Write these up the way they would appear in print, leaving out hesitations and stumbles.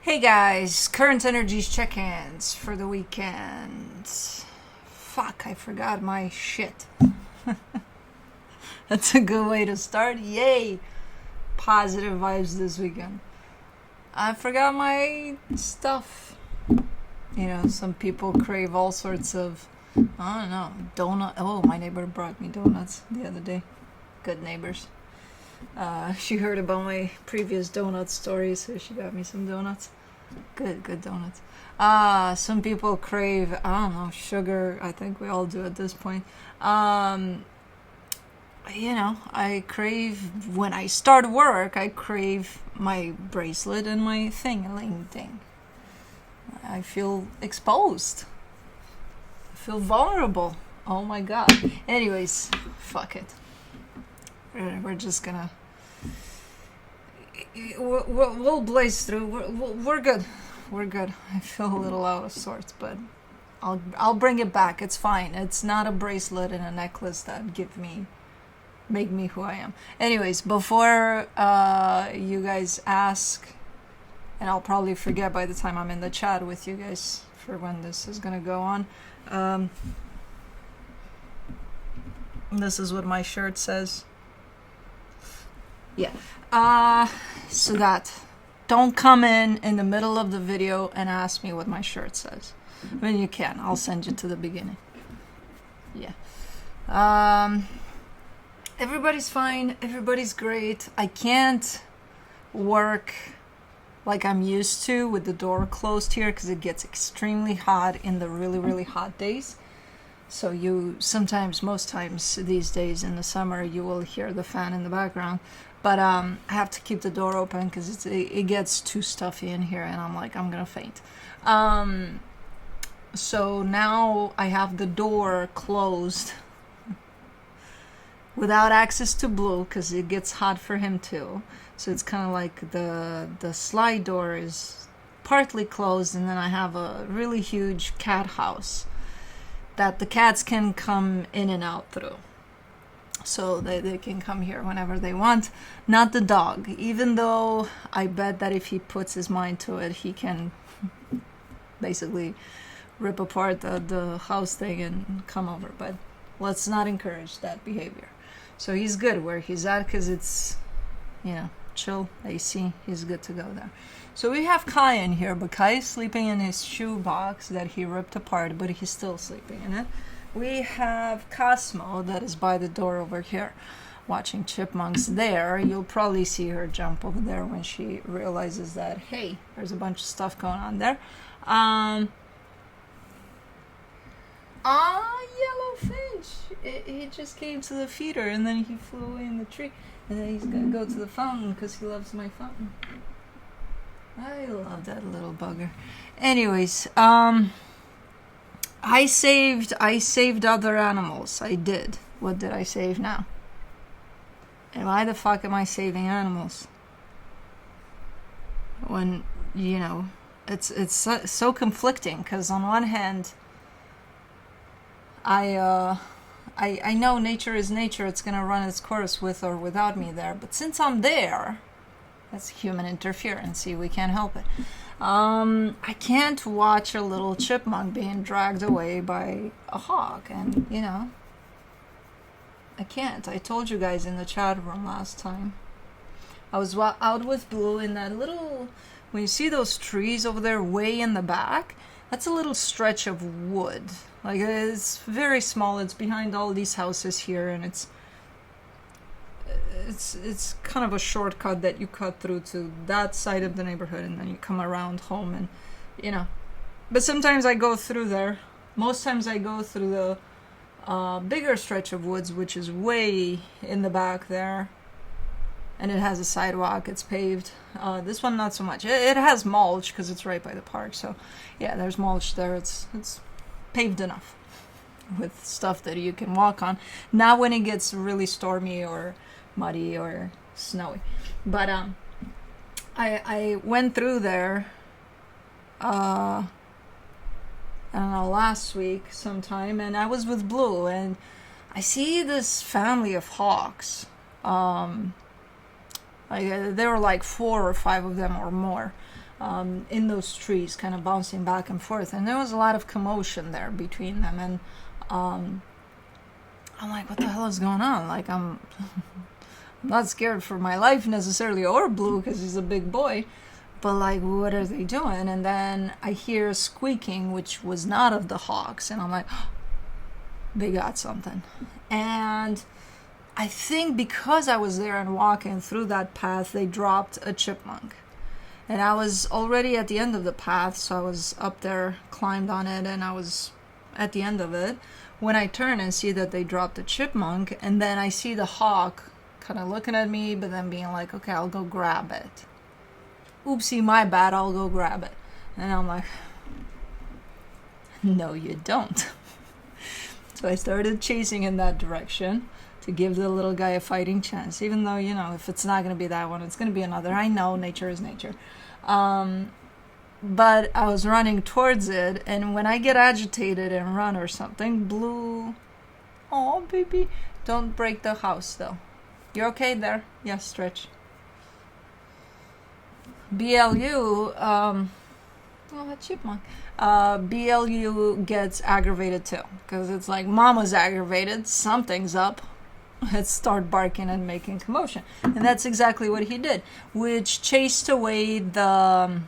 Hey guys, current energies check-ins for the weekend. Fuck, I forgot my shit. That's a good way to start. Yay! Positive vibes this weekend. I forgot my stuff. You know, some people crave all sorts of, I don't know, donut. Oh, my neighbor brought me donuts the other day. Good neighbors. She heard about my previous donut story, so she got me some donuts. Good donuts. Some people crave, I don't know, sugar. I think we all do at this point. You know, I crave, when I start work, I crave my bracelet and my thing. I feel exposed. I feel vulnerable. Oh my god. Anyways, fuck it. We're just gonna... We'll blaze through. We're good. We're good. I feel a little out of sorts, but I'll bring it back. It's fine. It's not a bracelet and a necklace that make me who I am. Anyways, before you guys ask, and I'll probably forget by the time I'm in the chat with you guys for when this is gonna go on. This is what my shirt says. Yeah. So that don't come in the middle of the video and ask me what my shirt says. I mean, you can. I'll send you to the beginning. Yeah. Everybody's fine. Everybody's great. I can't work like I'm used to with the door closed here because it gets extremely hot in the really hot days. So most times these days in the summer, you will hear the fan in the background. But I have to keep the door open because it gets too stuffy in here, and I'm like, I'm gonna faint. So now I have the door closed without access to Blue because it gets hot for him too. So it's kind of like the slide door is partly closed, and then I have a really huge cat house that the cats can come in and out through. So they can come here whenever they want. Not the dog, even though I bet that if he puts his mind to it, he can basically rip apart the house thing and come over. But let's not encourage that behavior. So he's good where he's at because it's, you know, chill, AC. He's good to go there. So we have Kai in here, but Kai is sleeping in his shoe box that he ripped apart, but he's still sleeping in it. We have Cosmo that is by the door over here watching chipmunks there. You'll probably see her jump over there when she realizes that, hey, there's a bunch of stuff going on there. Yellow finch. He just came to the feeder and then he flew away in the tree. And then he's going to go to the fountain because he loves my fountain. I love that little bugger. Anyways, I saved other animals. I did. What did I save now? And why the fuck am I saving animals? When, you know, it's so conflicting because on one hand, I know nature is nature. It's gonna run its course with or without me there. But since I'm there, that's human interference. See, we can't help it. I can't watch a little chipmunk being dragged away by a hawk, and you know, I can't. I told you guys in the chat room last time. I was out with Blue in that little, when you see those trees over there way in the back, that's a little stretch of wood. Like, it's very small. It's behind all these houses here, and it's kind of a shortcut that you cut through to that side of the neighborhood, and then you come around home, and you know. But sometimes I go through there. Most times I go through the bigger stretch of woods, which is way in the back there, and it has a sidewalk. It's paved. This one not so much. It has mulch because it's right by the park. So yeah, there's mulch there. It's paved enough with stuff that you can walk on. Not when it gets really stormy or muddy or snowy. But I went through there I don't know, last week sometime, and I was with Blue, and I see this family of hawks. There were like 4 or 5 of them or more. in those trees, kind of bouncing back and forth. And there was a lot of commotion there between them. And I'm like, what the hell is going on? Like, I'm not scared for my life necessarily, or Blue, because he's a big boy. But like, what are they doing? And then I hear squeaking, which was not of the hawks. And I'm like, oh, they got something. And I think because I was there and walking through that path, they dropped a chipmunk. And I was already at the end of the path, so I was up there, climbed on it, and I was at the end of it when I turn and see that they dropped a chipmunk. And then I see the hawk kind of looking at me, but then being like, okay, I'll go grab it. Oopsie, my bad, I'll go grab it. And I'm like, no, you don't. So I started chasing in that direction to give the little guy a fighting chance, even though, you know, if it's not going to be that one, it's going to be another. I know, nature is nature. But I was running towards it, and when I get agitated and run or something, Blue, oh, baby, don't break the house, though. You're okay there? Yes, stretch. BLU, oh, a chipmunk. BLU gets aggravated too, because it's like, mama's aggravated, something's up. Let's start barking and making commotion. And that's exactly what he did, which chased away the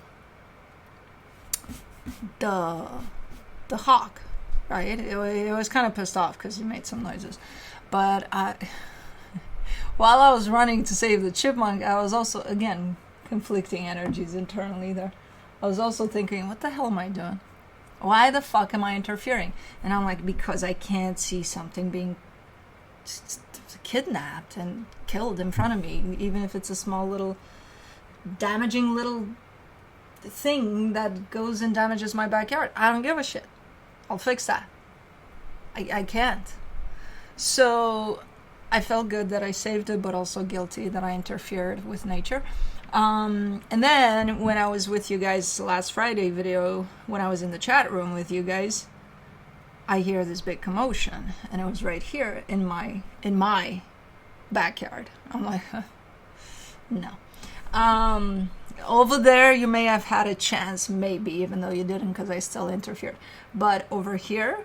hawk, right? It was kind of pissed off because he made some noises. But while I was running to save the chipmunk, I was also, again, conflicting energies internally there. I was also thinking, what the hell am I doing? Why the fuck am I interfering? And I'm like, because I can't see something being kidnapped and killed in front of me, even if it's a small little damaging little thing that goes and damages my backyard. I don't give a shit. I'll fix that. I can't. So I felt good that I saved it, but also guilty that I interfered with nature. And then when I was with you guys last Friday video, when I was in the chat room with you guys, I hear this big commotion, and it was right here in my backyard. I'm like, huh, no. Over there, you may have had a chance, maybe, even though you didn't, because I still interfered. But over here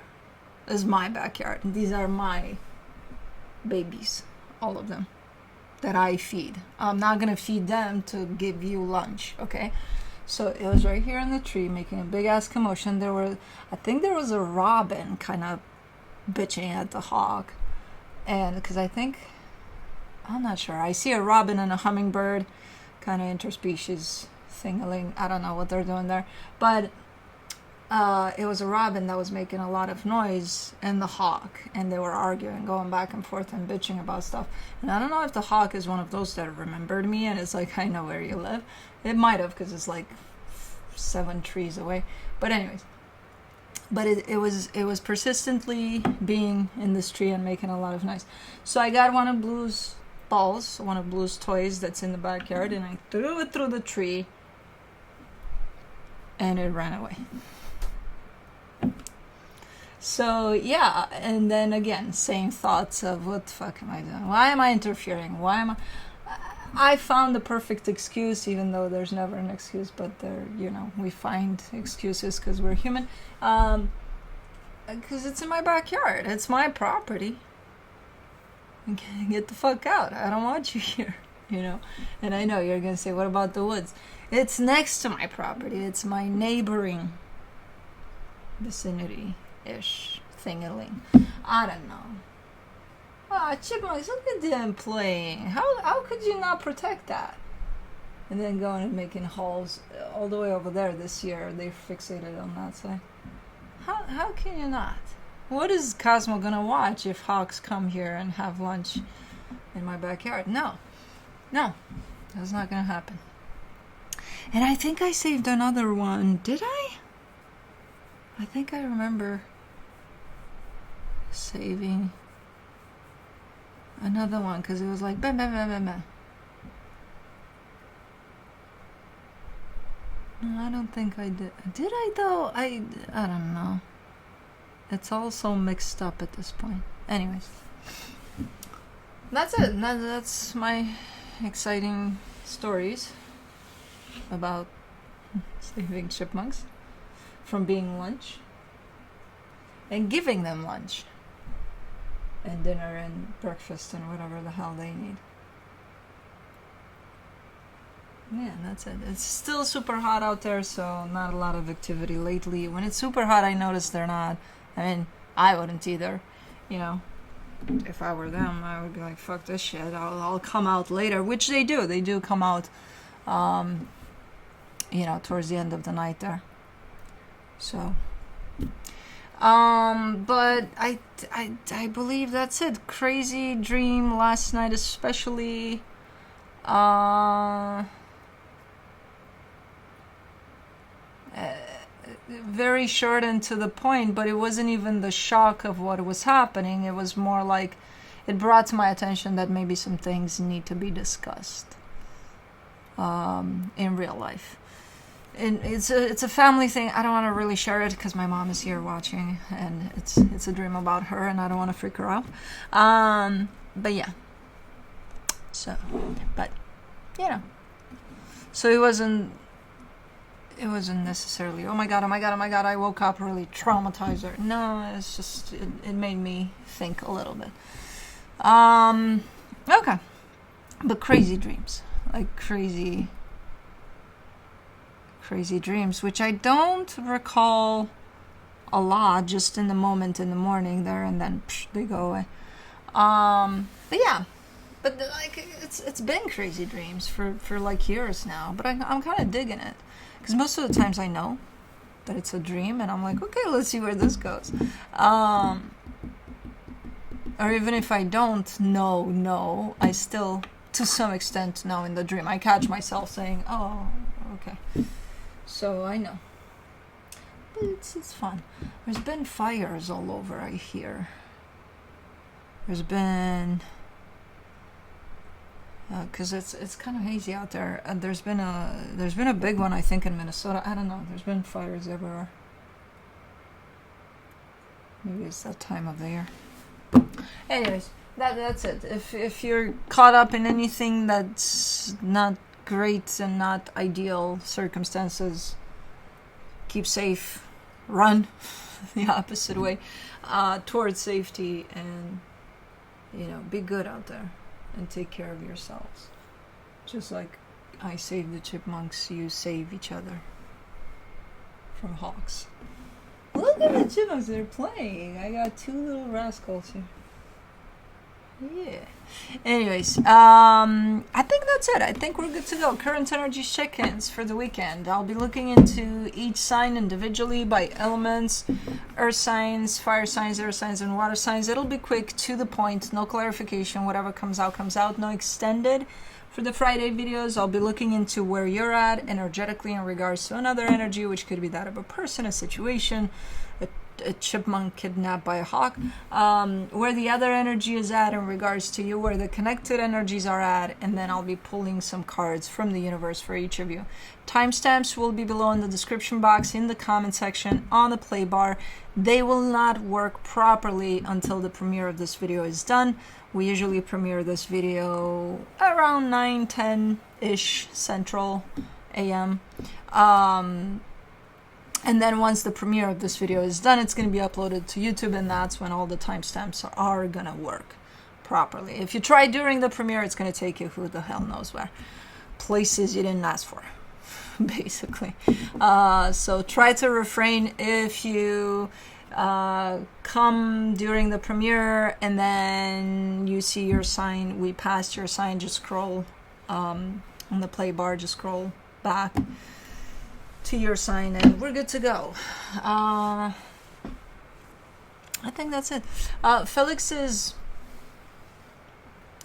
is my backyard. These are my babies, all of them, that I feed. I'm not gonna feed them to give you lunch, okay? So it was right here in the tree making a big ass commotion. I think there was a robin kind of bitching at the hawk, and because I'm not sure. I see a robin and a hummingbird, kind of interspecies thingling. I don't know what they're doing there, but it was a robin that was making a lot of noise, and the hawk, and they were arguing, going back and forth and bitching about stuff. And I don't know if the hawk is one of those that remembered me and it's like, I know where you live. It might have, because it's like 7 trees away. But anyways, but it was persistently being in this tree and making a lot of noise. So I got one of Blue's balls, one of Blue's toys that's in the backyard, and I threw it through the tree, and it ran away. So yeah, and then again, same thoughts of, what the fuck am I doing? Why am I interfering? I found the perfect excuse, even though there's never an excuse, but there, you know, we find excuses because we're human. Because it's in my backyard. It's my property. Get the fuck out. I don't want you here, you know. And I know you're going to say, what about the woods? It's next to my property. It's my neighboring vicinity-ish thingaling. I don't know. Ah, chipmunks, look at them playing. How could you not protect that? And then going and making holes all the way over there this year. They fixated on that side. How can you not? What is Cosmo gonna watch if hawks come here and have lunch in my backyard? No, that's not gonna happen. And I think I saved another one. Did I? I think I remember saving another one, because it was like bam, bam, bam, bam, bam. No, I don't think I did. Did I though? I don't know. It's all so mixed up at this point. Anyways, that's it. That's my exciting stories about saving chipmunks from being lunch and giving them lunch and dinner and breakfast and whatever the hell they need. Yeah, and that's it. It's still super hot out there, so not a lot of activity lately. When it's super hot, I notice they're not. I mean, I wouldn't either. You know, if I were them, I would be like, fuck this shit. I'll come out later, which they do. They do come out, you know, towards the end of the night there. So, but I believe that's it. Crazy dream last night, especially. Very short and to the point, but it wasn't even the shock of what was happening. It was more like it brought to my attention that maybe some things need to be discussed in real life. And it's a family thing. I don't want to really share it because my mom is here watching, and it's a dream about her, and I don't want to freak her out. But yeah. So, but you know, so it wasn't necessarily, oh my god, I woke up really traumatized. Or, no, it's just, it made me think a little bit. Okay. But crazy dreams. Like crazy dreams, which I don't recall a lot, just in the moment in the morning there, and then they go away. But yeah. But like, it's been crazy dreams for like years now, but I'm kind of digging it. Because most of the times I know that it's a dream, and I'm like, okay, let's see where this goes. Or even if I don't know, I still, to some extent, know in the dream. I catch myself saying, oh, okay. So I know. But it's fun. There's been fires all over, I hear. There's been... because it's kind of hazy out there. There's been a big one, I think, in Minnesota. I don't know. There's been fires everywhere. Maybe it's that time of the year. Anyways, that's it. If you're caught up in anything that's not great and not ideal circumstances, keep safe. Run the opposite way towards safety, and be good out there. And take care of yourselves. Just like I save the chipmunks, you save each other from hawks. Look at the chipmunks, they're playing. I got two little rascals here. Yeah. Anyways, I think that's it. I think we're good to go. Current energy check-ins for the weekend. I'll be looking into each sign individually by elements, earth signs, fire signs, air signs, and water signs. It'll be quick, to the point, no clarification. Whatever comes out, comes out. No extended. For the Friday videos, I'll be looking into where you're at energetically in regards to another energy, which could be that of a person, a situation, a chipmunk kidnapped by a hawk, where the other energy is at in regards to you, where the connected energies are at, and then I'll be pulling some cards from the universe for each of you. Timestamps will be below in the description box, in the comment section, on the play bar. They will not work properly until the premiere of this video is done. We usually premiere this video around 9-10-ish Central AM. And then once the premiere of this video is done, it's going to be uploaded to YouTube, and that's when all the timestamps are going to work properly. If you try during the premiere, it's going to take you who the hell knows where. Places you didn't ask for, basically. So try to refrain. If you come during the premiere and then you see your sign, we passed your sign, just scroll on the play bar, just scroll back to your sign, and we're good to go. I think that's it. Felix is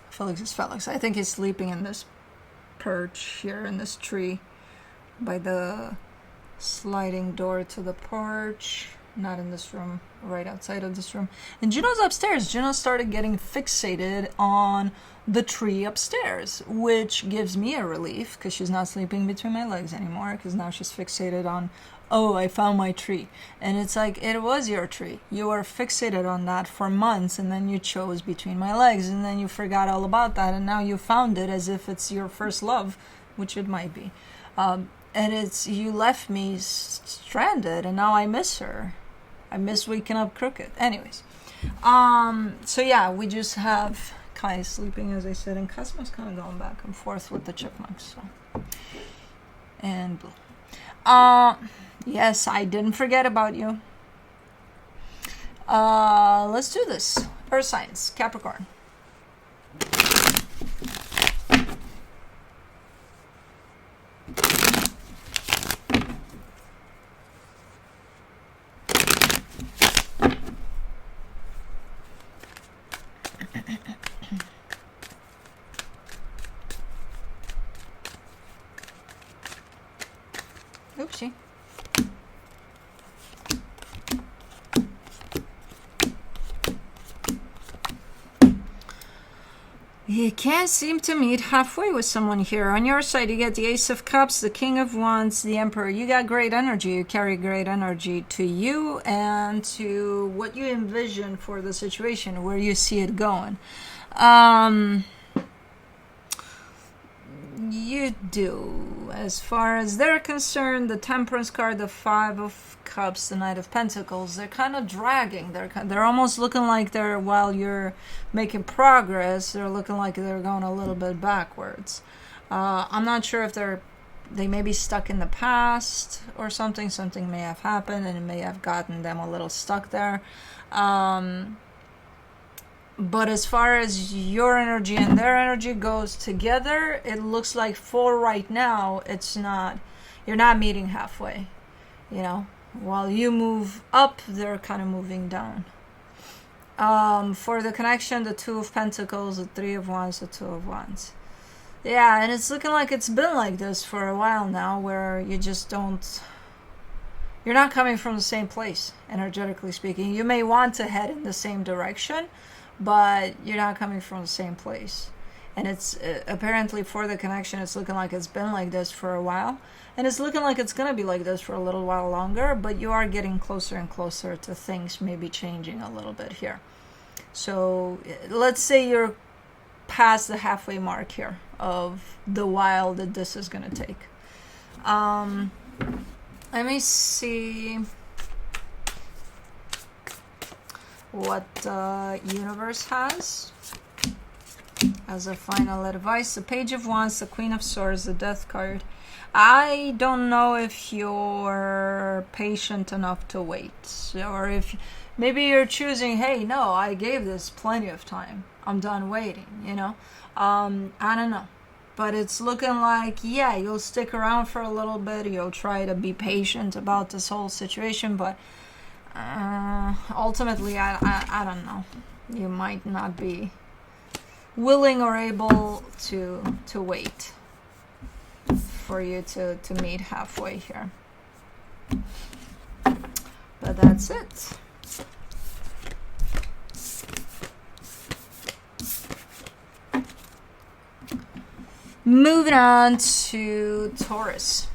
Felix. I think he's sleeping in this perch here in this tree by the sliding door to the porch. Not in this room, right outside of this room. And Juno's upstairs. Juno started getting fixated on the tree upstairs, which gives me a relief because she's not sleeping between my legs anymore, because now she's fixated on, oh, I found my tree. And it's like, it was your tree. You were fixated on that for months, and then you chose between my legs, and then you forgot all about that, and now you found it as if it's your first love, which it might be. and it's, you left me stranded, and now I miss her. I miss waking up crooked. Anyways, so yeah, we just have Kai sleeping, as I said, and Cosmo's kind of going back and forth with the chipmunks. So, and Blue. Yes, I didn't forget about you. Let's do this. Earth signs, Capricorn. Oopsie. You can't seem to meet halfway with someone here. On your side, you get the Ace of Cups, the King of Wands, the Emperor. You got great energy. You carry great energy to you and to what you envision for the situation, where you see it going. You do. As far as they're concerned, the Temperance card, the Five of Cups, the Knight of Pentacles, they're kind of dragging. They're almost looking like they're, while you're making progress, they're looking like they're going a little bit backwards. I'm not sure if they may be stuck in the past or something. Something may have happened and it may have gotten them a little stuck there. But as far as your energy and their energy goes together, it looks like for right now, you're not meeting halfway. You know, while you move up, they're kind of moving down. For the connection, the Two of Pentacles, the Three of Wands, the Two of Wands. Yeah, and it's looking like it's been like this for a while now, where you just you're not coming from the same place, energetically speaking. You may want to head in the same direction, but you're not coming from the same place. And it's apparently, for the connection, it's looking like it's been like this for a while, and it's looking like it's going to be like this for a little while longer, but you are getting closer and closer to things maybe changing a little bit here. So let's say you're past the halfway mark here of the while that this is going to take. Let me see what the universe has as a final advice. The Page of Wands, the Queen of Swords, the Death card. I don't know if you're patient enough to wait, or if maybe you're choosing, hey, no, I gave this plenty of time, I'm done waiting, you know. I don't know, but it's looking like, yeah, you'll stick around for a little bit, you'll try to be patient about this whole situation, but ultimately, I don't know. You might not be willing or able to wait for you to meet halfway here. But that's it. Moving on to Taurus.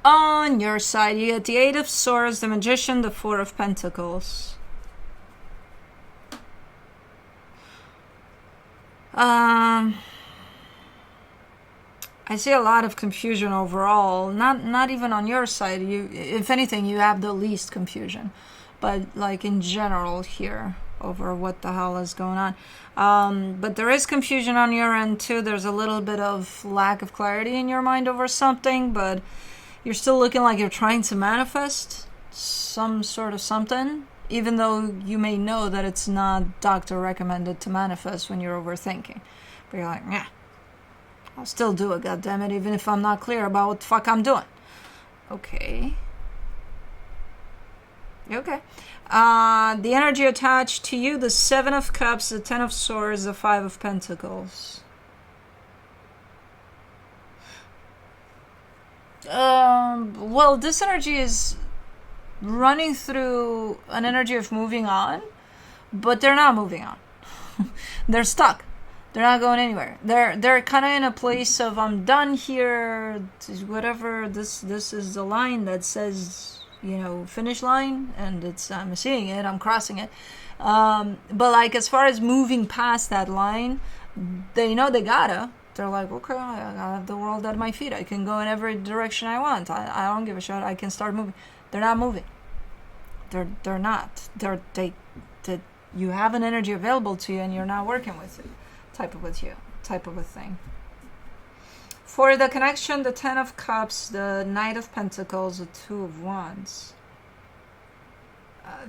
On your side, you get the Eight of Swords, the Magician, the Four of Pentacles. I see a lot of confusion overall. Not even on your side. If anything, you have the least confusion. But like in general here, over what the hell is going on. But there is confusion on your end too. There's a little bit of lack of clarity in your mind over something, but you're still looking like you're trying to manifest some sort of something, even though you may know that it's not doctor recommended to manifest when you're overthinking. But you're like, yeah, I'll still do it, goddammit, even if I'm not clear about what the fuck I'm doing. Okay. Okay. The energy attached to you, the Seven of Cups, the Ten of Swords, the Five of Pentacles. Well, this energy is running through an energy of moving on, but they're not moving on. They're stuck. They're not going anywhere. They're kind of in a place of, I'm done here. Whatever, this is the line that says, you know, finish line, and it's, I'm seeing it, I'm crossing it. But like, as far as moving past that line, they know they gotta. They're like, okay, I have the world at my feet. I can go in every direction I want. I don't give a shit. I can start moving. They're not moving. They're not. They you have an energy available to you, and you're not working with it. Type of a thing. For the connection, the 10 of Cups, the Knight of Pentacles, the 2 of Wands.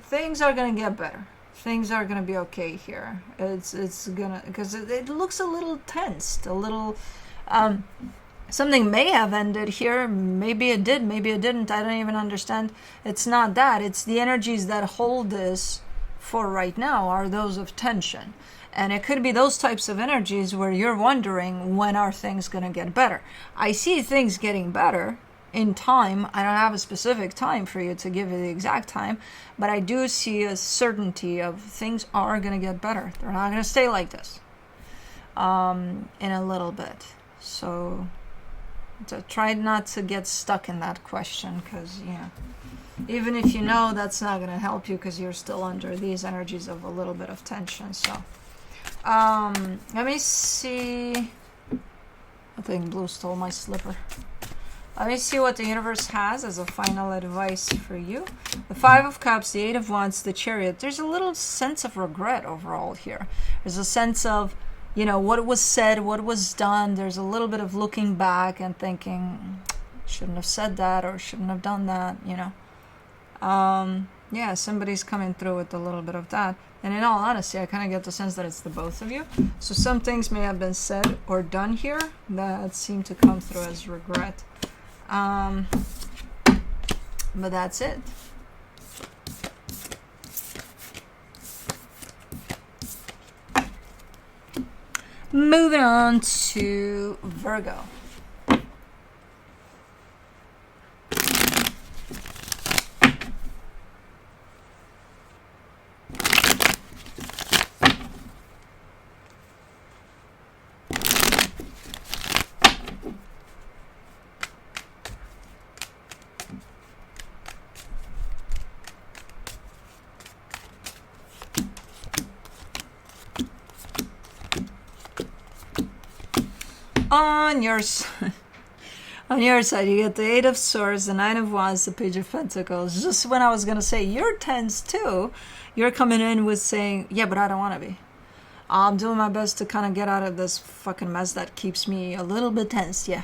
Things are gonna get better. Things are gonna be okay here. It's gonna, because it looks a little tensed, a little. Something may have ended here. Maybe it did. Maybe it didn't. I don't even understand. It's not that. It's the energies that hold this for right now are those of tension. And it could be those types of energies where you're wondering, when are things going to get better? I see things getting better in time. I don't have a specific time for you to give you the exact time, but I do see a certainty of things are going to get better. They're not going to stay like this in a little bit. So try not to get stuck in that question, because, yeah, even if you know, that's not going to help you, because you're still under these energies of a little bit of tension. So let me see. I think blue stole my slipper. Let me see what the universe has as a final advice for you. The 5 of Cups, the 8 of Wands, the Chariot. There's a little sense of regret overall here. There's a sense of, you know, what was said, what was done. There's a little bit of looking back and thinking, shouldn't have said that, or shouldn't have done that, you know. Yeah, somebody's coming through with a little bit of that. And in all honesty, I kind of get the sense that it's the both of you. So some things may have been said or done here that seem to come through as regret. But that's it. Moving on to Virgo. On your side, you get the 8 of Swords, the 9 of Wands, the Page of Pentacles. Just when I was going to say, you're tense too, you're coming in with saying, yeah, but I don't want to be. I'm doing my best to kind of get out of this fucking mess that keeps me a little bit tense. Yeah,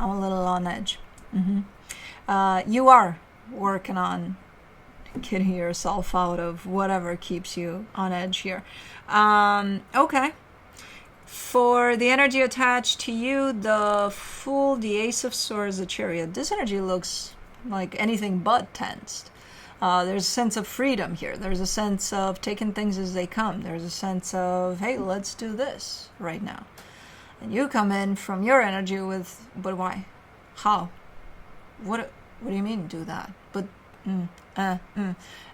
I'm a little on edge. You are working on getting yourself out of whatever keeps you on edge here. Okay. For the energy attached to you, the Fool, the Ace of Swords, the Chariot. This energy looks like anything but tensed. There's a sense of freedom here. There's a sense of taking things as they come. There's a sense of, hey, let's do this right now. And you come in from your energy with, but why? How? What do you mean do that? But,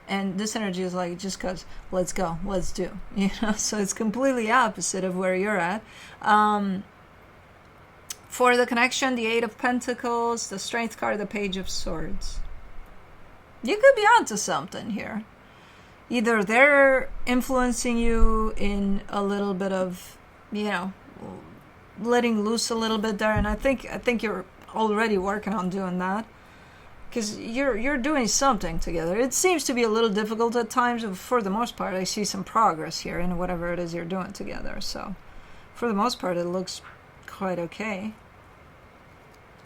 And this energy is like, just cause, let's go, let's do, you know. So it's completely opposite of where you're at. For the connection, the 8 of Pentacles, the Strength card, the Page of Swords. You could be onto something here. Either they're influencing you in a little bit of, you know, letting loose a little bit there, and I think you're already working on doing that. Because you're doing something together. It seems to be a little difficult at times, but for the most part, I see some progress here in whatever it is you're doing together. So, for the most part, it looks quite okay.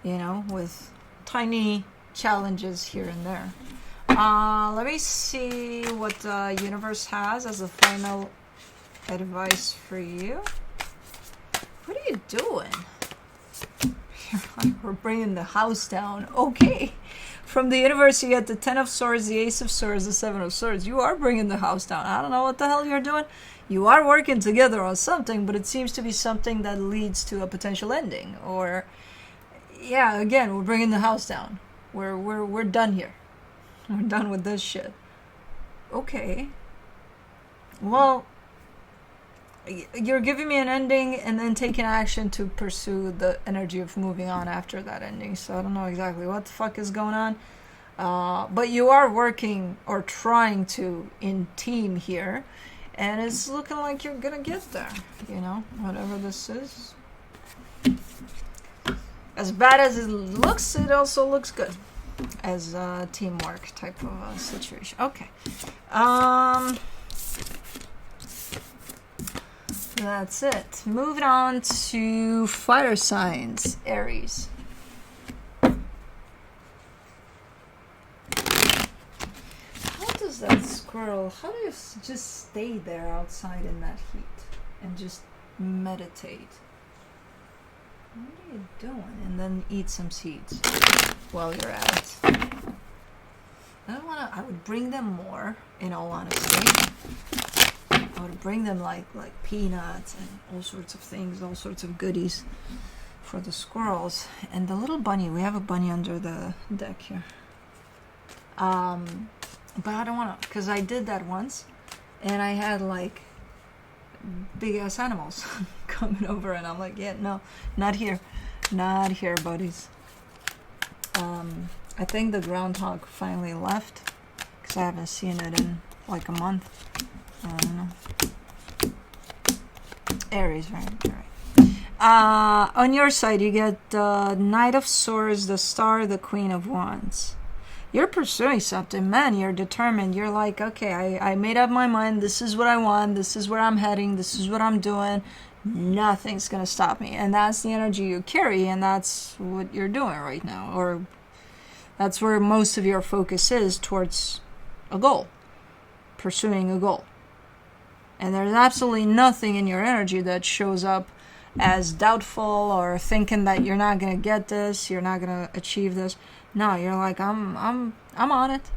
You know, with tiny challenges here and there. Let me see what the universe has as a final advice for you. What are you doing? You're like, we're bringing the house down. Okay. From the universe, you get the 10 of Swords, the Ace of Swords, the 7 of Swords. You are bringing the house down. I don't know what the hell you're doing. You are working together on something, but it seems to be something that leads to a potential ending. Or yeah, again, we're bringing the house down. We're done here. We're done with this shit. Okay. Well, you're giving me an ending and then taking action to pursue the energy of moving on after that ending. So I don't know exactly what the fuck is going on. But you are working or trying to in team here. And it's looking like you're gonna get there. You know, whatever this is. As bad as it looks, it also looks good. As a teamwork type of a situation. Okay. That's it. Moving on to fire signs, Aries. How does that squirrel, how do you just stay there outside in that heat and just meditate? What are you doing? And then eat some seeds while you're at it. I would bring them more, in all honesty. I would bring them like peanuts and all sorts of things, all sorts of goodies for the squirrels. And the little bunny, we have a bunny under the deck here. But I don't want to, because I did that once. And I had like big ass animals coming over, and I'm like, yeah, no, not here, buddies. I think the groundhog finally left because I haven't seen it in like a month. I don't know. Aries, right. On your side, you get the Knight of Swords, the Star, the Queen of Wands. You're pursuing something, man. You're determined. You're like, okay, I made up my mind. This is what I want. This is where I'm heading. This is what I'm doing. Nothing's going to stop me. And that's the energy you carry, and that's what you're doing right now. Or that's where most of your focus is, towards a goal. Pursuing a goal. And there's absolutely nothing in your energy that shows up as doubtful or thinking that you're not going to get this, you're not going to achieve this. No, you're like, I'm on it.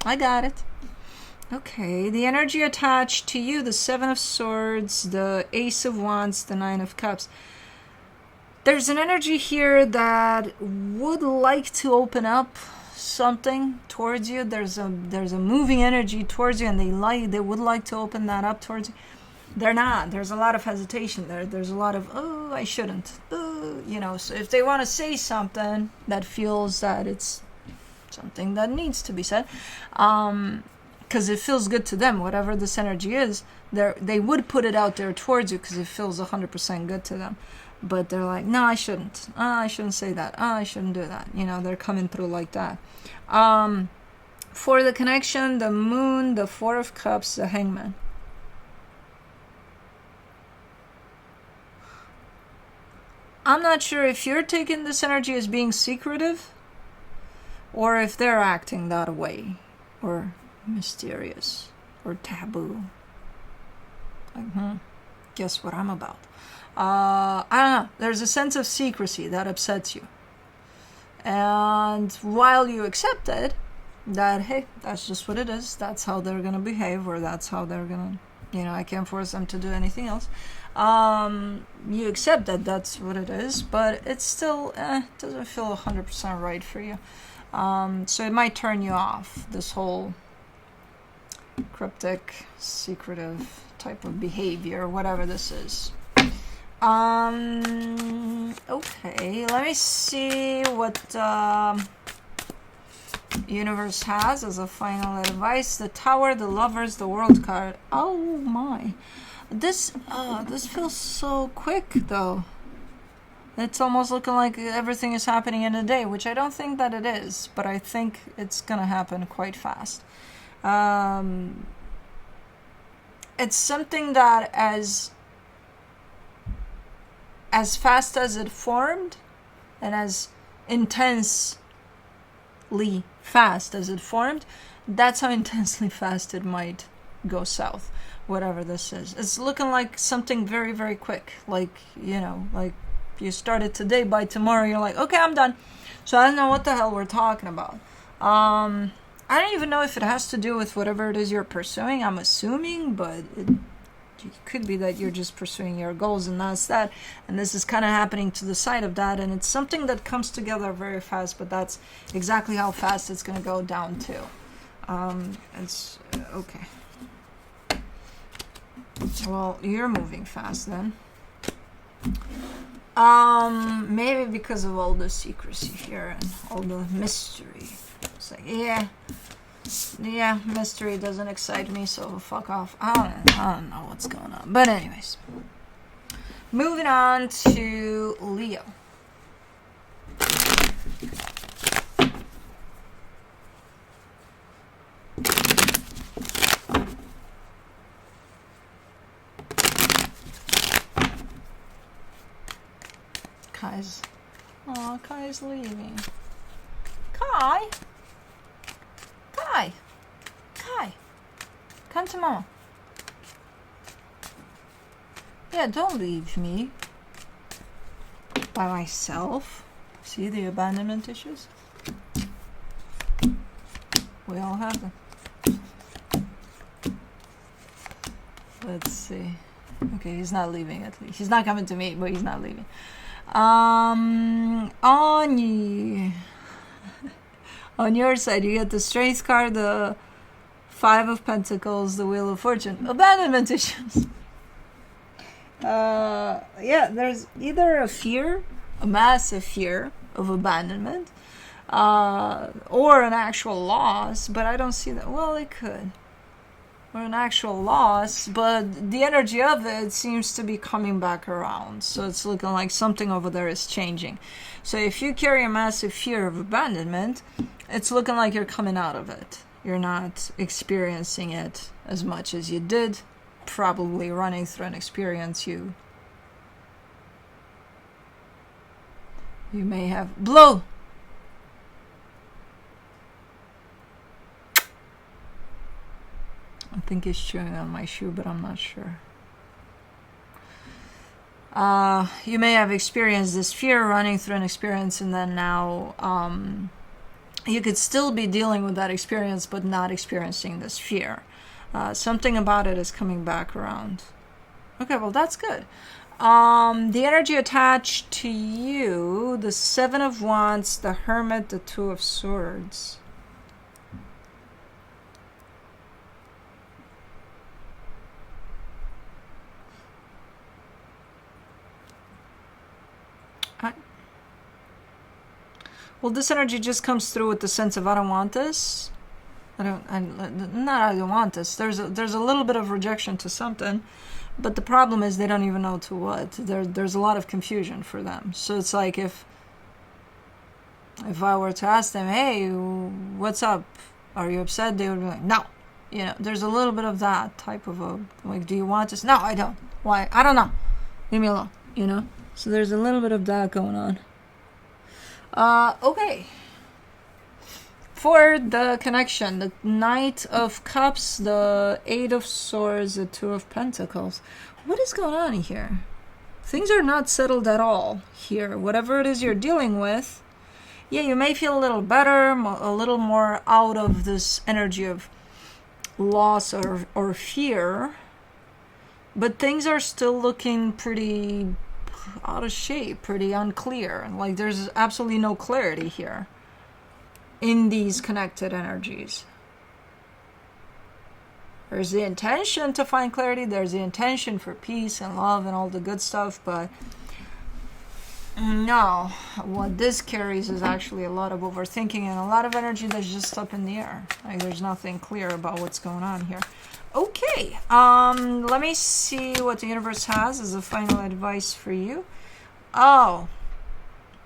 I got it. Okay, the energy attached to you, the Seven of Swords, the Ace of Wands, the Nine of Cups. There's an energy here that would like to open up something towards you. There's a moving energy towards you, and they would like to open that up towards you. They're not. There's a lot of hesitation there. There's a lot of, oh, I shouldn't. Oh, you know, so if they want to say something that feels that it's something that needs to be said, because it feels good to them, whatever this energy is, they would put it out there towards you because it feels 100% good to them. But they're like, no, I shouldn't. I shouldn't say that. I shouldn't do that. You know, they're coming through like that. For the connection, the Moon, the Four of Cups, the Hangman. I'm not sure if you're taking this energy as being secretive or if they're acting that way, or mysterious or taboo. Like, guess what I'm about. I don't know. There's a sense of secrecy that upsets you. And while you accept it, that, hey, that's just what it is. That's how they're going to behave, or that's how they're going to, you know, I can't force them to do anything else. You accept that that's what it is, but it's still, doesn't feel 100% right for you. So it might turn you off, this whole cryptic, secretive type of behavior, whatever this is. Okay, let me see what universe has as a final advice. The Tower, the Lovers, the World card. Oh my. This feels so quick though. It's almost looking like everything is happening in a day, which I don't think that it is, but I think it's gonna happen quite fast. It's something that as fast as it formed and as intensely fast as it formed, that's how intensely fast it might go south, whatever this is. It's looking like something very, very quick. Like, you know, like you started today, by tomorrow you're like, okay, I'm done. So I don't know what the hell we're talking about. I don't even know if it has to do with whatever it is you're pursuing. I'm assuming, but It could be that you're just pursuing your goals, and that's that. And this is kind of happening to the side of that, and it's something that comes together very fast, but that's exactly how fast it's going to go down too. It's okay. Well, you're moving fast then. Maybe because of all the secrecy here and all the mystery. It's like, yeah, mystery doesn't excite me, so fuck off. I don't know what's going on. But anyways, moving on to Leo. Kai's leaving. Kai, come to mama. Yeah, don't leave me by myself. See the abandonment issues? We all have them. Let's see. Okay, he's not leaving at least. He's not coming to me, but he's not leaving. On your side, you get the Strength card, the Five of Pentacles, the Wheel of Fortune. Abandonment issues. Yeah, there's either a fear, a massive fear of abandonment, or an actual loss, but I don't see that. Well, it could. Or an actual loss, but the energy of it seems to be coming back around. So it's looking like something over there is changing. So if you carry a massive fear of abandonment, it's looking like you're coming out of it. You're not experiencing it as much as you did. Probably running through an experience you may have. Blow! I think he's chewing on my shoe, but I'm not sure. You may have experienced this fear running through an experience, and then now you could still be dealing with that experience, but not experiencing this fear. Something about it is coming back around. Okay, well, that's good. The energy attached to you, the Seven of Wands, the Hermit, the Two of Swords. Well, this energy just comes through with the sense of I don't want this. I don't want this. There's a little bit of rejection to something, but the problem is they don't even know to what. There's a lot of confusion for them. So it's like if I were to ask them, hey, what's up? Are you upset? They would be like, no. You know, there's a little bit of that type of a, like, do you want this? No, I don't. Why? I don't know. Leave me alone, you know? So there's a little bit of that going on. Okay. For the connection, the Knight of Cups, the Eight of Swords, the Two of Pentacles. What is going on here? Things are not settled at all here. Whatever it is you're dealing with, yeah, you may feel a little better, a little more out of this energy of loss or fear, but things are still looking pretty out of shape, pretty unclear. Like there's absolutely no clarity here in these connected energies. There's the intention to find clarity, there's the intention for peace and love and all the good stuff, but no, what this carries is actually a lot of overthinking and a lot of energy that's just up in the air. Like there's nothing clear about what's going on here. Okay, let me see what the universe has as a final advice for you. Oh,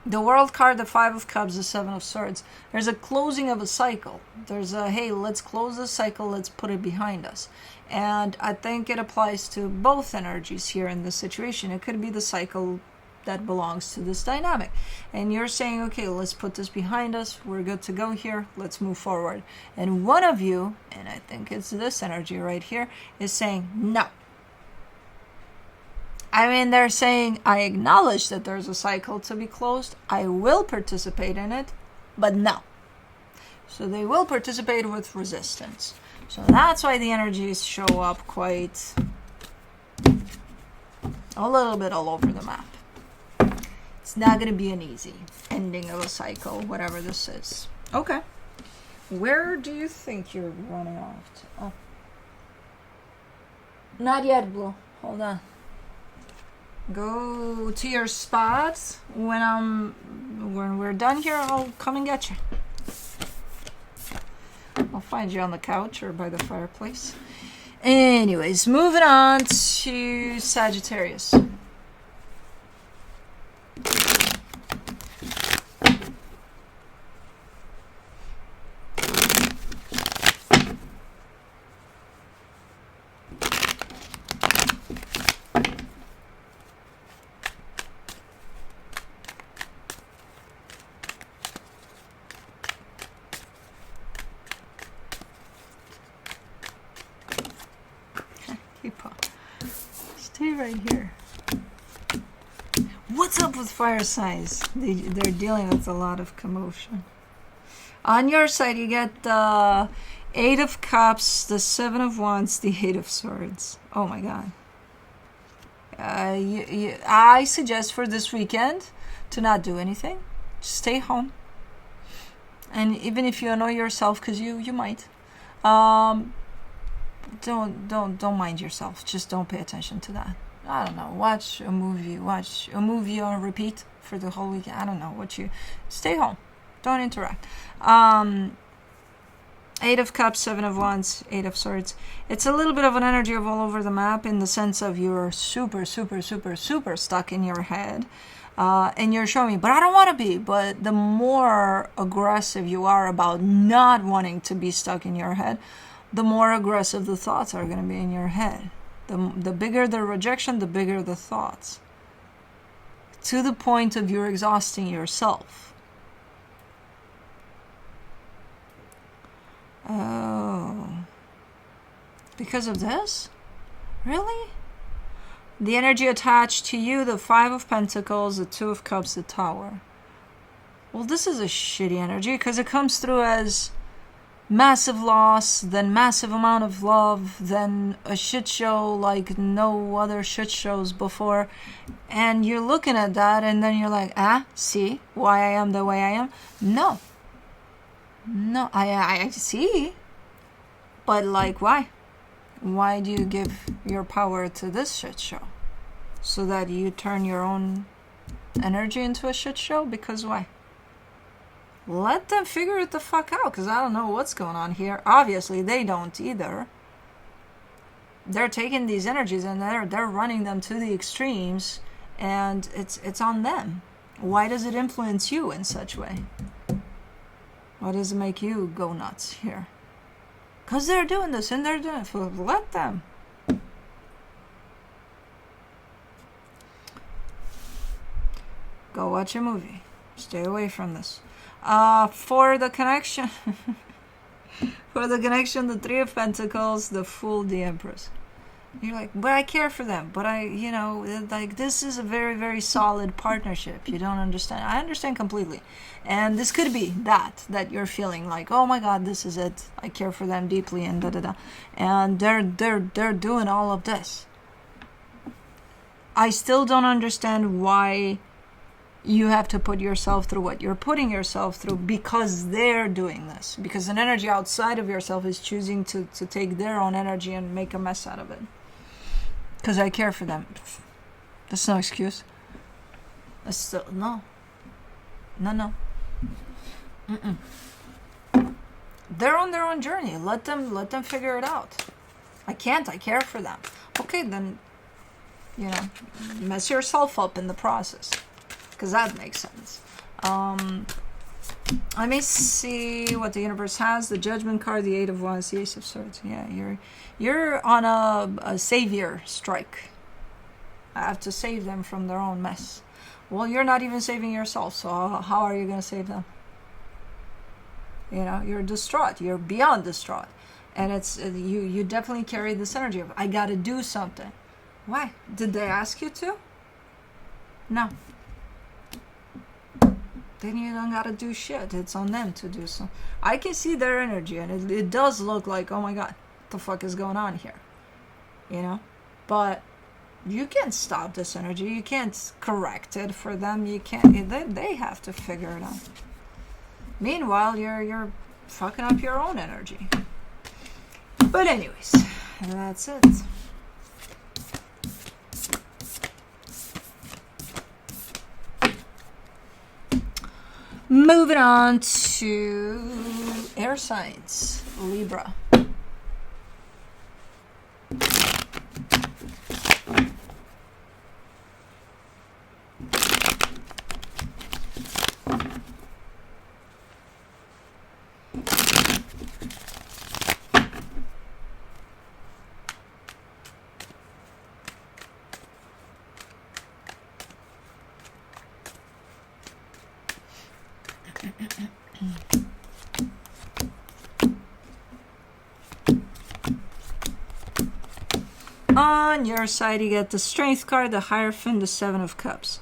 the World card, the Five of Cups, the Seven of Swords. There's a closing of a cycle. There's a, hey, let's close the cycle, let's put it behind us. And I think it applies to both energies here in this situation. It could be the cycle that belongs to this dynamic. And you're saying, okay, let's put this behind us. We're good to go here. Let's move forward. And one of you, and I think it's this energy right here, is saying, no. I mean, they're saying, I acknowledge that there's a cycle to be closed. I will participate in it, but no. So they will participate with resistance. So that's why the energies show up quite A little bit all over the map. It's not going to be an easy ending of a cycle, whatever this is. Okay. Where do you think you're running off to? Oh. Not yet, Blue. Hold on. Go to your spots. When we're done here, I'll come and get you. I'll find you on the couch or by the fireplace. Anyways, moving on to Sagittarius. Stay right here. What's up with fire signs? They're dealing with a lot of commotion. On your side, you get the 8 of Cups, the 7 of Wands, the 8 of Swords. Oh my God. I suggest for this weekend to not do anything. Just stay home. And even if you annoy yourself, because you might, don't mind yourself. Just don't pay attention to that. I don't know. Watch a movie on repeat for the whole weekend. I don't know what you. Stay home. Don't interact. 8 of Cups, 7 of Wands, 8 of Swords. It's a little bit of an energy of all over the map in the sense of you're super stuck in your head. And you're showing me, but I don't want to be. But the more aggressive you are about not wanting to be stuck in your head, the more aggressive the thoughts are going to be in your head. The bigger the rejection, the bigger the thoughts. To the point of you're exhausting yourself. Oh. Because of this? Really? The energy attached to you, the 5 of Pentacles, the 2 of Cups, the Tower. Well, this is a shitty energy because it comes through as massive loss, then massive amount of love, then a shit show like no other shit shows before. And you're looking at that and then you're like, see why I am the way I am? No, I see. But like, why? Why do you give your power to this shit show? So that you turn your own energy into a shit show? Because why? Let them figure it the fuck out, because I don't know what's going on here. Obviously, they don't either. They're taking these energies and they're running them to the extremes, and it's on them. Why does it influence you in such way? Why does it make you go nuts here? Because they're doing this and they're doing it. Let them. Go watch a movie. Stay away from this. For the connection, the 3 of Pentacles, the Fool, the Empress. You're like, but I care for them. But like this is a very, very solid partnership. You don't understand. I understand completely. And this could be that you're feeling like, oh my God, this is it. I care for them deeply and da-da-da. And they're doing all of this. I still don't understand why you have to put yourself through what you're putting yourself through because they're doing this. Because an energy outside of yourself is choosing to take their own energy and make a mess out of it. Because I care for them. That's no excuse. That's still, no. Mm-mm. They're on their own journey. Let them figure it out. I can't. I care for them. Okay, then, mess yourself up in the process. Because that makes sense. Let me see what the universe has. The Judgment card, the 8 of Wands, the Ace of Swords. Yeah, you're on a savior strike. I have to save them from their own mess. Well, you're not even saving yourself, so how are you going to save them? You're distraught. You're beyond distraught. And it's you definitely carry this energy of, I got to do something. Why? Did they ask you to? No. Then you don't gotta do shit. It's on them to do so. I can see their energy, and it does look like, oh my God, what the fuck is going on here? But you can't stop this energy. You can't correct it for them. You can't. They have to figure it out. Meanwhile, you're fucking up your own energy. But anyways, that's it. Moving on to air signs, Libra. On your side, you get the Strength card, the Hierophant, the Seven of Cups.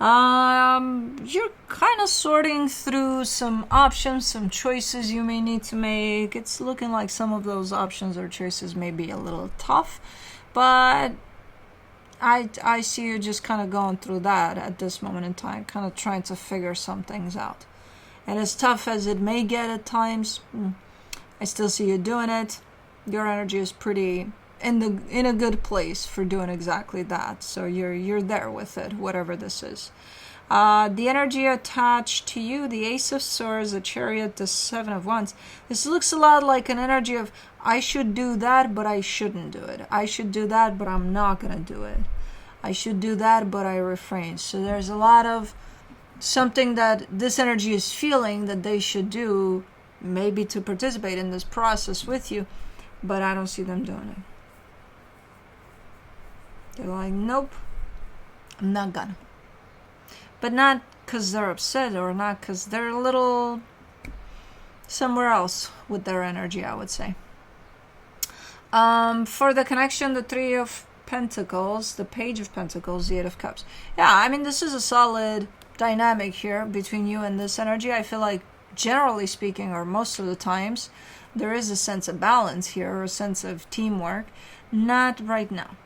You're kind of sorting through some options, some choices you may need to make. It's looking like some of those options or choices may be a little tough, but I see you just kind of going through that at this moment in time, kind of trying to figure some things out. And as tough as it may get at times, I still see you doing it. Your energy is pretty in a good place for doing exactly that. So you're there with it, whatever this is. The energy attached to you, the Ace of Swords, the Chariot, the Seven of Wands. This looks a lot like an energy of, I should do that, but I shouldn't do it. I should do that, but I'm not going to do it. I should do that, but I refrain. So there's a lot of something that this energy is feeling that they should do, maybe to participate in this process with you, but I don't see them doing it. They're like, nope, I'm not gonna. But not because they're upset or not because they're a little somewhere else with their energy, I would say. For the connection, the Three of Pentacles, the Page of Pentacles, the Eight of Cups. Yeah, I mean, this is a solid dynamic here between you and this energy. I feel like, generally speaking, or most of the times, there is a sense of balance here, or a sense of teamwork. Not right now.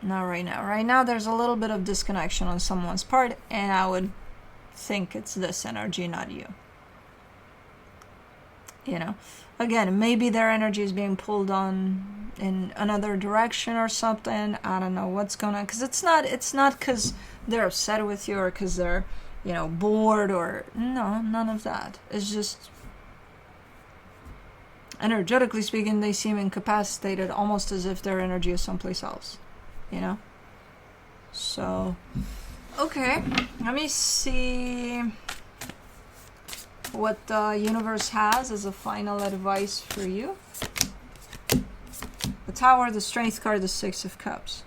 Not right now. Right now, there's a little bit of disconnection on someone's part, and I would think it's this energy, not you. You know, again, maybe their energy is being pulled on in another direction or something. I don't know what's going on, because it's not because they're upset with you or because they're, you know, bored or no, none of that. It's just, energetically speaking, they seem incapacitated, almost as if their energy is someplace else. You know? So, okay. Let me see what the universe has as a final advice for you. The Tower, the Strength card, the Six of Cups.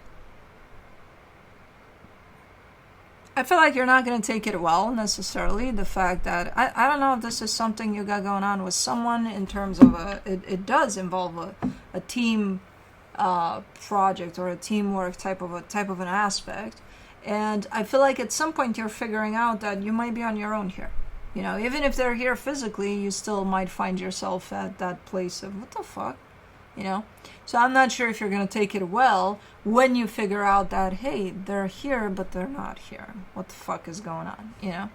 I feel like you're not going to take it well, necessarily. The fact that, I don't know if this is something you got going on with someone in terms of it does involve a team project or a teamwork type of an aspect, and I feel like at some point you're figuring out that you might be on your own here. You know, even if they're here physically, you still might find yourself at that place of what the fuck, you know. So I'm not sure if you're gonna take it well when you figure out that, hey, they're here but they're not here. What the fuck is going on, you know?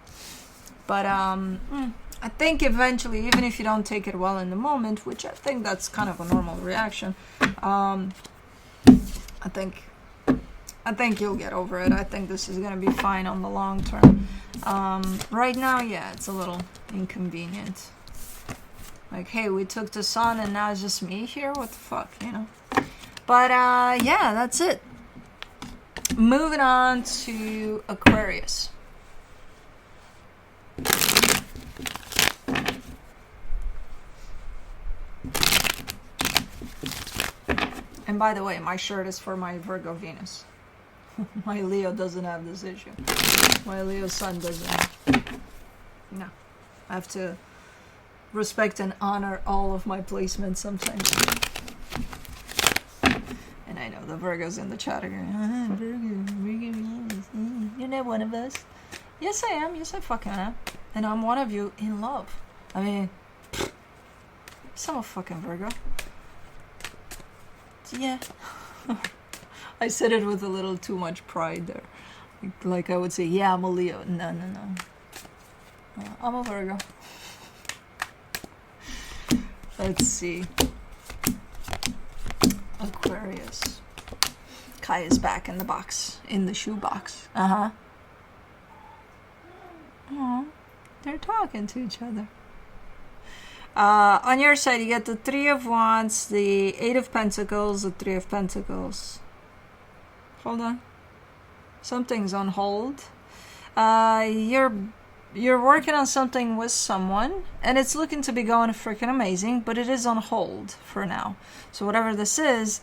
But I think eventually, even if you don't take it well in the moment, which I think that's kind of a normal reaction, I think you'll get over it. I think this is gonna be fine on the long term. Right now, yeah, it's a little inconvenient. Like, hey, we took the sun and now it's just me here? What the fuck, you know? But yeah, that's it. Moving on to Aquarius. And by the way, my shirt is for my Virgo Venus. My Leo doesn't have this issue. My Leo sun doesn't. No. I have to respect and honor all of my placements sometimes. And I know the Virgos in the chat are going, Virgo, you're not one of us. Yes, I am. Yes, I fucking am. And I'm one of you in love. I mean, I'm a fucking Virgo. Yeah. I said it with a little too much pride there. Like I would say, yeah, I'm a Leo. No. I'm a Virgo. Let's see. Aquarius. Kai is back in the box. In the shoe box. Uh-huh. Aww. They're talking to each other. On your side, you get the Three of Wands, the Eight of Pentacles, the Three of Pentacles. Hold on. Something's on hold. You're working on something with someone, and it's looking to be going freaking amazing, but it is on hold for now. So whatever this is,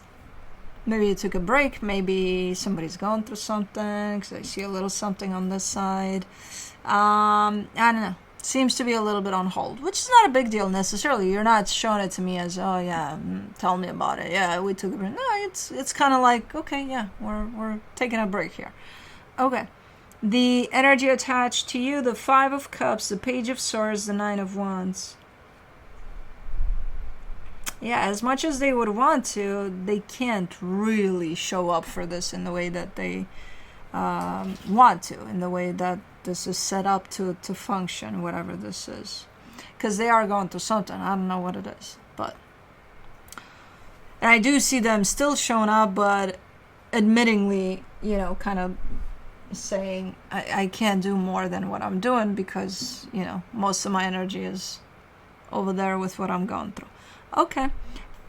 maybe you took a break, maybe somebody's going through something, because I see a little something on this side. I don't know. Seems to be a little bit on hold, which is not a big deal necessarily. You're not showing it to me as, oh yeah, tell me about it. Yeah, we took a break. No, it's kind of like, okay, yeah, we're taking a break here. Okay. The energy attached to you, the Five of Cups, the Page of Swords, the Nine of Wands. Yeah, as much as they would want to, they can't really show up for this in the way that they want to, in the way that this is set up to function, whatever this is. Because they are going through something. I don't know what it is. But, and I do see them still showing up, but admittingly, you know, kind of saying, I can't do more than what I'm doing because, you know, most of my energy is over there with what I'm going through. Okay.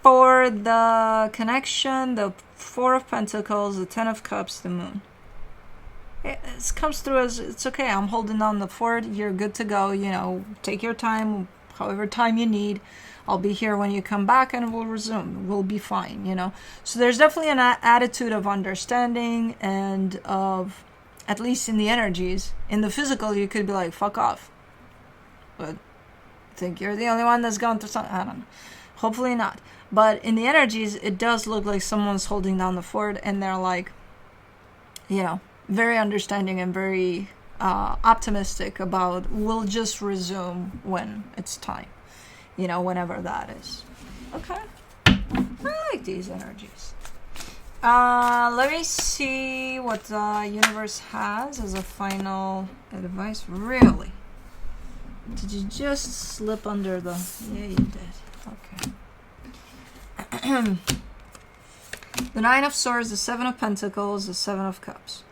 For the connection, the Four of Pentacles, the Ten of Cups, the Moon. It comes through as, it's okay, I'm holding down the fort, you're good to go, you know, take your time, however time you need. I'll be here when you come back and we'll resume. We'll be fine, you know. So there's definitely an attitude of understanding and of, at least in the energies. In the physical, you could be like, fuck off. But I think you're the only one that's gone through something. I don't know. Hopefully not. But in the energies, it does look like someone's holding down the fort and they're like, you know, very understanding and very optimistic about we'll just resume when it's time. You know, whenever that is. Okay. I like these energies. Let me see what the universe has as a final advice. Really? Did you just slip under the... Yeah, you did. Okay. The Nine of Swords, the Seven of Pentacles, the Seven of Cups.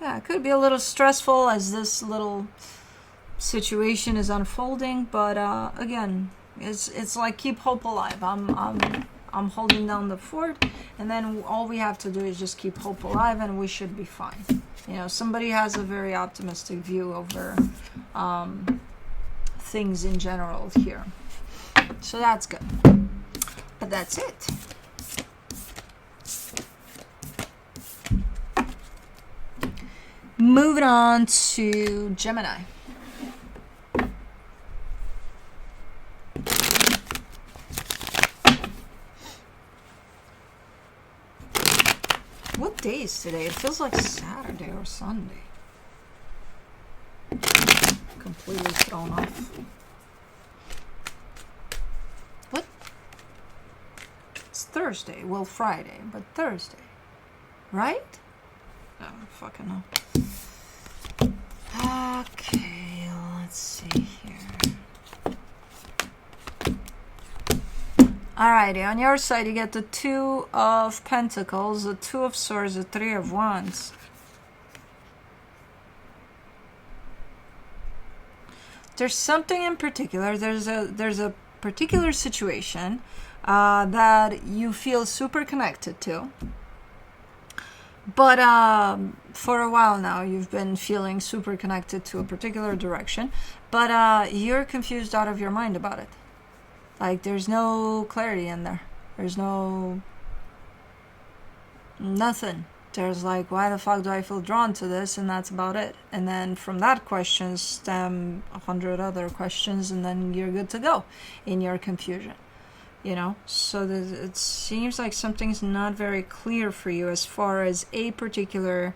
Yeah, it could be a little stressful as this little situation is unfolding, but again, it's like keep hope alive. I'm holding down the fort, and then all we have to do is just keep hope alive, and we should be fine. You know, somebody has a very optimistic view over things in general here, so that's good. But that's it. Moving on to Gemini. What day is today? It feels like Saturday or Sunday. Completely thrown off. What? It's Thursday. Well, Friday, but Thursday. Right? I don't fucking know. Okay, let's see here. Alrighty, on your side you get the Two of Pentacles, the Two of Swords, the Three of Wands. There's something in particular, there's a particular situation that you feel super connected to. But for a while now, you've been feeling super connected to a particular direction, but you're confused out of your mind about it. Like, there's no clarity in there. There's nothing. There's like, why the fuck do I feel drawn to this? And that's about it. And then from that question stem 100 other questions, and then you're good to go in your confusion. You know, so it seems like something's not very clear for you as far as a particular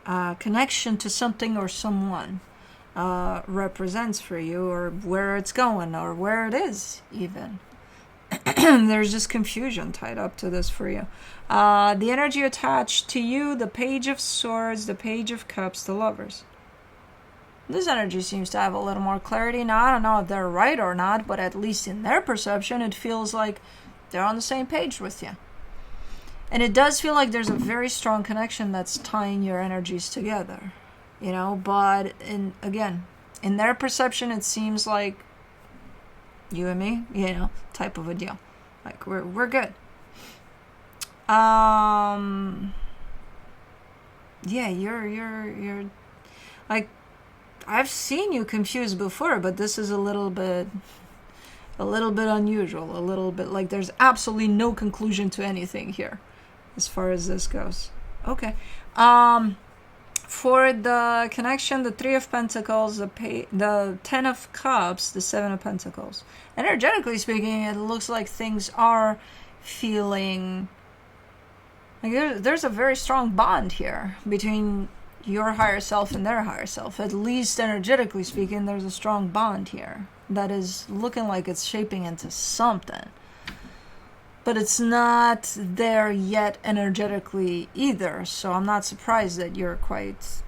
connection to something or someone represents for you, or where it's going, or where it is even. there's just confusion tied up to this for you. The energy attached to you, the Page of Swords, the Page of Cups, the Lovers. This energy seems to have a little more clarity. Now, I don't know if they're right or not, but at least in their perception, it feels like they're on the same page with you. And it does feel like there's a very strong connection that's tying your energies together, you know, but again, in their perception, it seems like you and me, you know, type of a deal. Like, we're good. Yeah, you're like, I've seen you confused before, but this is a little bit unusual, a little bit like there's absolutely no conclusion to anything here as far as this goes. Okay. For the connection, the Three of Pentacles, the Ten of Cups, the Seven of Pentacles. Energetically speaking, it looks like things are feeling like there's a very strong bond here between your higher self and their higher self. At least energetically speaking, there's a strong bond here that is looking like it's shaping into something. But it's not there yet energetically either, so I'm not surprised that you're quite,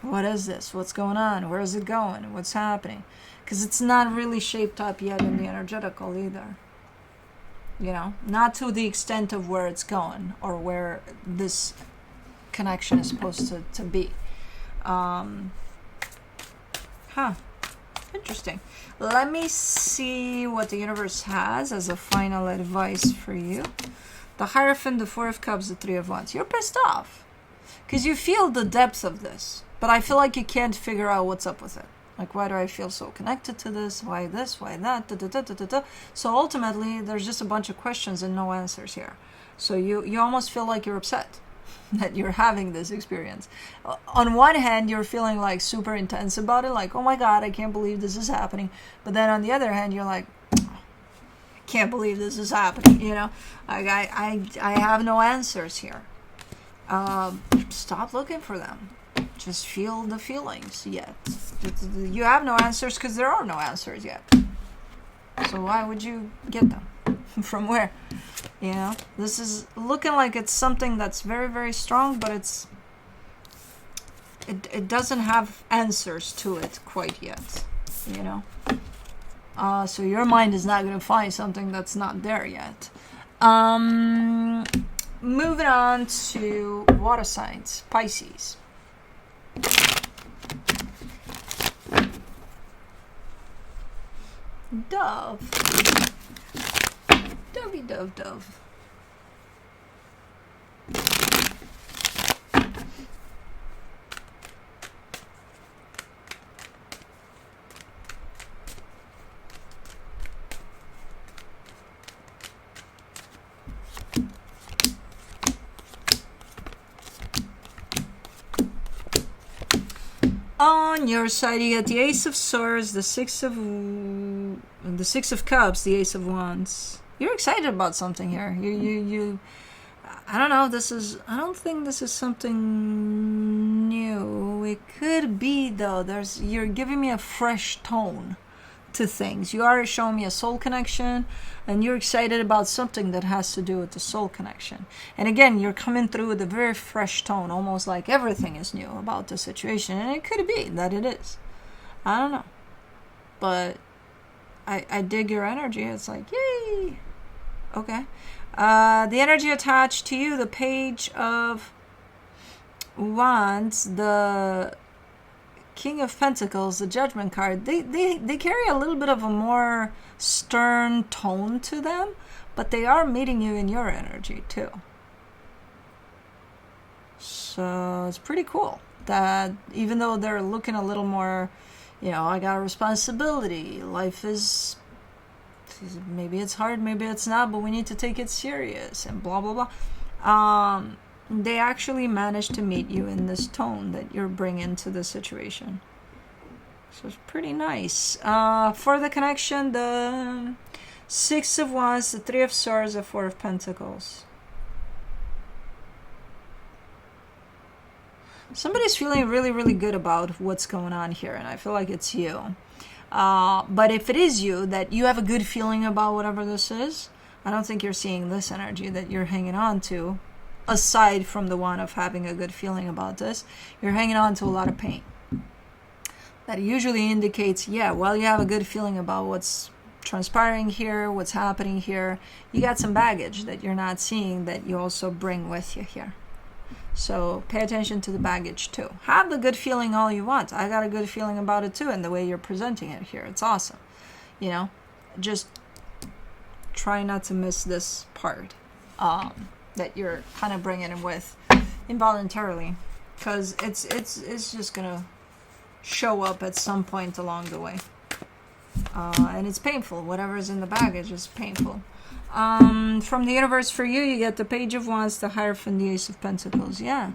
what is this? What's going on? Where is it going? What's happening? Because it's not really shaped up yet in the energetical either. You know, not to the extent of where it's going or where this connection is supposed to be. Interesting. Let me see what the universe has as a final advice for you. The Hierophant, the Four of Cups, the Three of Wands. You're pissed off because you feel the depth of this, but I feel like you can't figure out what's up with it. Like, why do I feel so connected to this? Why this? Why that? Da, da, da, da, da, da. So ultimately, there's just a bunch of questions and no answers here. So you almost feel like you're upset that you're having this experience. On one hand, you're feeling like super intense about it, like, oh my God, I can't believe this is happening. But then on the other hand, you're like, I can't believe this is happening, you know? Like, I have no answers here. Stop looking for them. Just feel the feelings yet. You have no answers because there are no answers yet. So why would you get them? From where? You know, this is looking like it's something that's very, very strong, but it doesn't have answers to it quite yet, you know. So your mind is not going to find something that's not there yet. Moving on to water signs, Pisces. Dove. Dovey, dove, dove. On your side, you get the Ace of Swords, the Six of Cups, the Ace of Wands. You're excited about something here. You. I don't know. I don't think this is something new. It could be though. You're giving me a fresh tone to things. You already showing me a soul connection, and you're excited about something that has to do with the soul connection. And again, you're coming through with a very fresh tone, almost like everything is new about the situation. And it could be that it is. I don't know. But I dig your energy. It's like, yay! Okay. The energy attached to you, the Page of Wands, the King of Pentacles, the Judgment card, they carry a little bit of a more stern tone to them, but they are meeting you in your energy too. So it's pretty cool that even though they're looking a little more, you know, I got a responsibility, life is, maybe it's hard, maybe it's not, but we need to take it serious and blah, blah, blah. They actually managed to meet you in this tone that you're bringing to the situation. So it's pretty nice. For the connection, the Six of Wands, the Three of Swords, the Four of Pentacles. Somebody's feeling really, really good about what's going on here, and I feel like it's you. But if it is you, that you have a good feeling about whatever this is, I don't think you're seeing this energy that you're hanging on to, aside from the one of having a good feeling about this. You're hanging on to a lot of pain. That usually indicates, yeah, well, you have a good feeling about what's transpiring here, what's happening here. You got some baggage that you're not seeing that you also bring with you here. So pay attention to the baggage too. Have the good feeling all you want. I got a good feeling about it too, and the way you're presenting it here. It's awesome. You know, just try not to miss this part that you're kind of bringing it with involuntarily, because it's just gonna show up at some point along the way, and it's painful. Whatever's in the baggage is painful. From the universe for you, you get the Page of Wands, the Hierophant, the Ace of Pentacles. Yeah,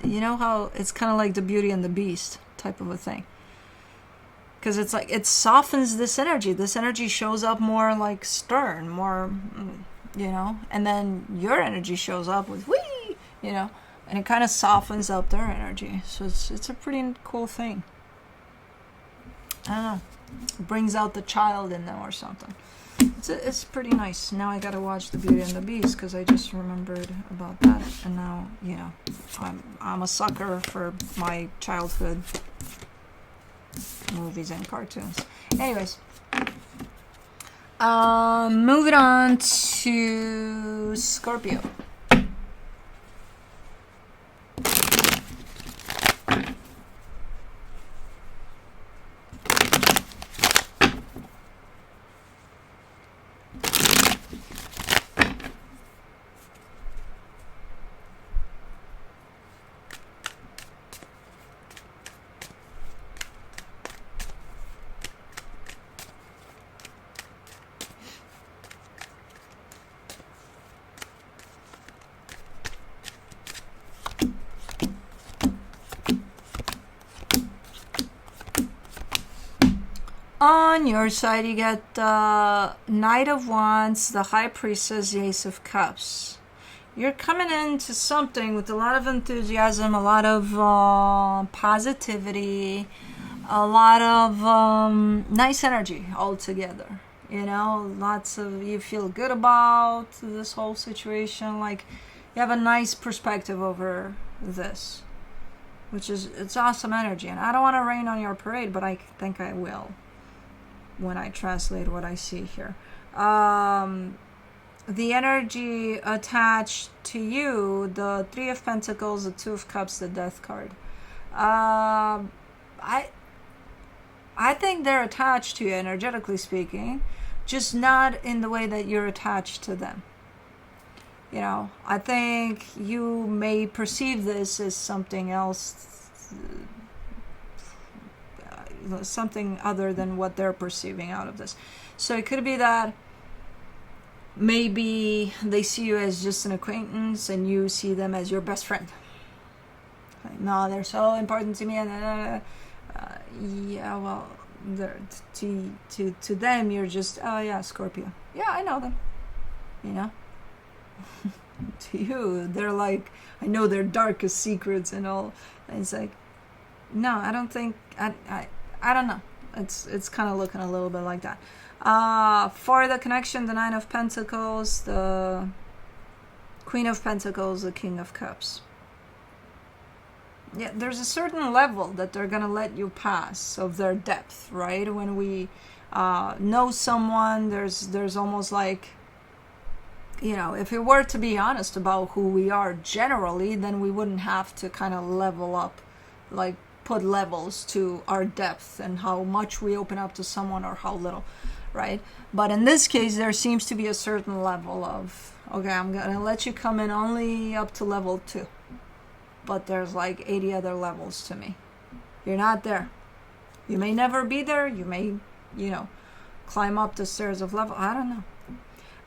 you know how it's kind of like the Beauty and the Beast type of a thing. Because it's like, it softens this energy. This energy shows up more like stern, more, you know, and then your energy shows up with whee, you know, and it kind of softens up their energy. So it's a pretty cool thing. I don't know. It brings out the child in them or something. It's pretty nice. Now I gotta watch The Beauty and the Beast because I just remembered about that. And now, you know, I'm a sucker for my childhood movies and cartoons. Anyways, moving on to Scorpio. On your side, you get the Knight of Wands, the High Priestess, the Ace of Cups. You're coming into something with a lot of enthusiasm, a lot of positivity, a lot of nice energy altogether. You know, lots of, you feel good about this whole situation. Like, you have a nice perspective over this, which is, it's awesome energy. And I don't want to rain on your parade, but I think I will when I translate what I see here. The energy attached to you, the Three of Pentacles, the Two of Cups, the Death card. I think they're attached to you, energetically speaking, just not in the way that you're attached to them. You know, I think you may perceive this as something else, something other than what they're perceiving out of this. So it could be that maybe they see you as just an acquaintance and you see them as your best friend. Like, no, they're so important to me, and yeah, well, to them you're just, oh yeah, Scorpio. Yeah, I know them. You know. To you, they're like, I know their darkest secrets and all. And it's like, no, I don't think, I don't know. It's kind of looking a little bit like that. For the connection, the Nine of Pentacles, the Queen of Pentacles, the King of Cups. Yeah, there's a certain level that they're going to let you pass of their depth, right? When we know someone, there's almost like, you know, if we were to be honest about who we are generally, then we wouldn't have to kind of level up, like put levels to our depth and how much we open up to someone or how little, right? But in this case, there seems to be a certain level of, okay, I'm going to let you come in only up to level 2. But there's like 80 other levels to me. You're not there. You may never be there. You may, you know, climb up the stairs of level. I don't know.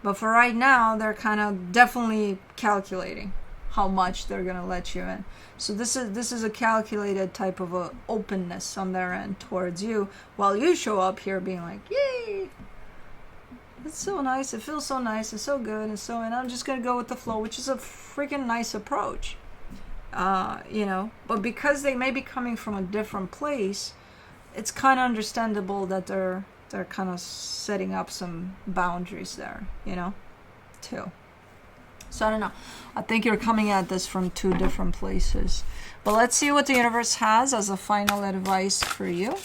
But for right now, they're kind of definitely calculating how much they're going to let you in. So this is a calculated type of a openness on their end towards you, while you show up here being like, yay, it's so nice, it feels so nice, it's so good, and I'm just going to go with the flow, which is a freaking nice approach. You know, but because they may be coming from a different place, it's kind of understandable that they're they're kind of setting up some boundaries there, you know, too. So I don't know. I think you're coming at this from two different places. But let's see what the universe has as a final advice for you.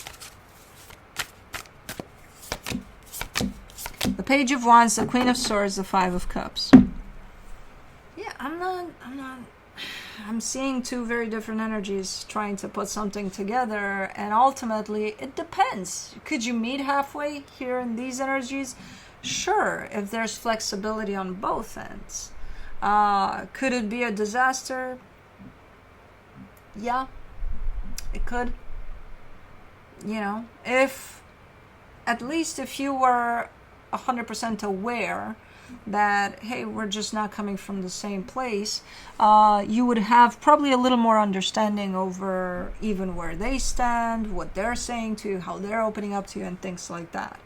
The Page of Wands, the Queen of Swords, the Five of Cups. Yeah, I'm seeing two very different energies trying to put something together, and ultimately it depends. Could you meet halfway here in these energies? Sure, if there's flexibility on both ends. Could it be a disaster? Yeah, it could. You know, if at least if you were 100% aware that, hey, we're just not coming from the same place, you would have probably a little more understanding over even where they stand, what they're saying to you, how they're opening up to you, and things like that.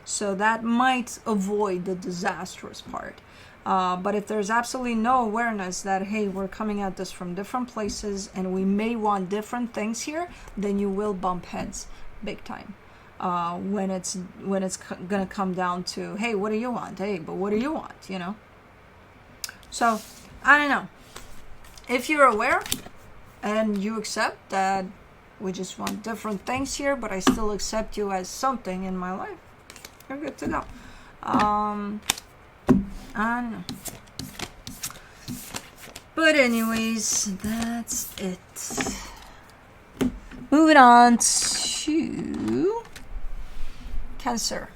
So that might avoid the disastrous part. But if there's absolutely no awareness that, hey, we're coming at this from different places and we may want different things here, then you will bump heads big time. When it's gonna come down to, hey, what do you want? Hey, but what do you want? You know. So I don't know. If you're aware and you accept that we just want different things here, but I still accept you as something in my life, you're good to go. I don't know. But anyways, that's it. Moving on to Cancer.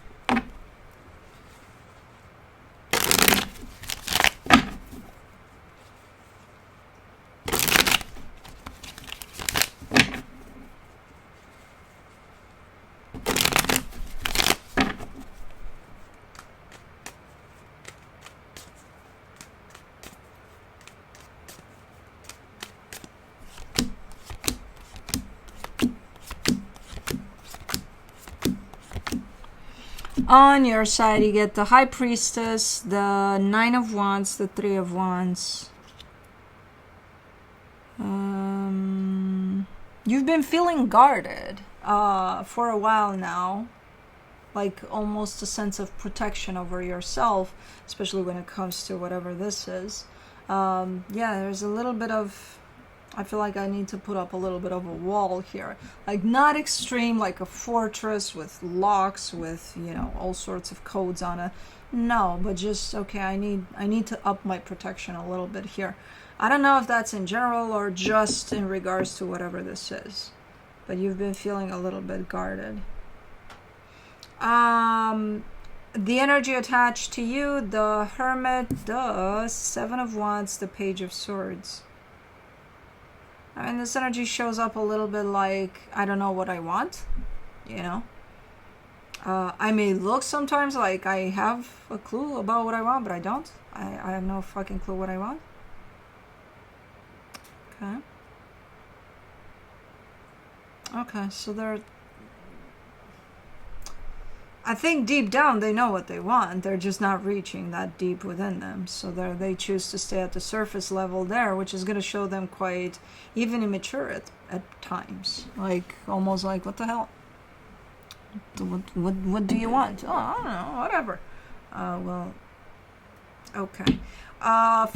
On your side, you get the High Priestess, the Nine of Wands, the Three of Wands. You've been feeling guarded for a while now. Like almost a sense of protection over yourself, especially when it comes to whatever this is. Yeah, there's a little bit of... I feel like I need to put up a little bit of a wall here. Like not extreme, like a fortress with locks, with, you know, all sorts of codes on it. No, but just, okay, I need to up my protection a little bit here. I don't know if that's in general or just in regards to whatever this is. But you've been feeling a little bit guarded. The energy attached to you, the Hermit, the Seven of Wands, the Page of Swords. I mean, this energy shows up a little bit like, I don't know what I want, you know. I may look sometimes like I have a clue about what I want, but I don't. I have no fucking clue what I want. Okay. Okay, so they're... I think deep down they know what they want. They're just not reaching that deep within them. So they choose to stay at the surface level there, which is going to show them quite even immature at times. Like, almost like, what the hell? What do you want? Oh, I don't know, whatever. Well, okay.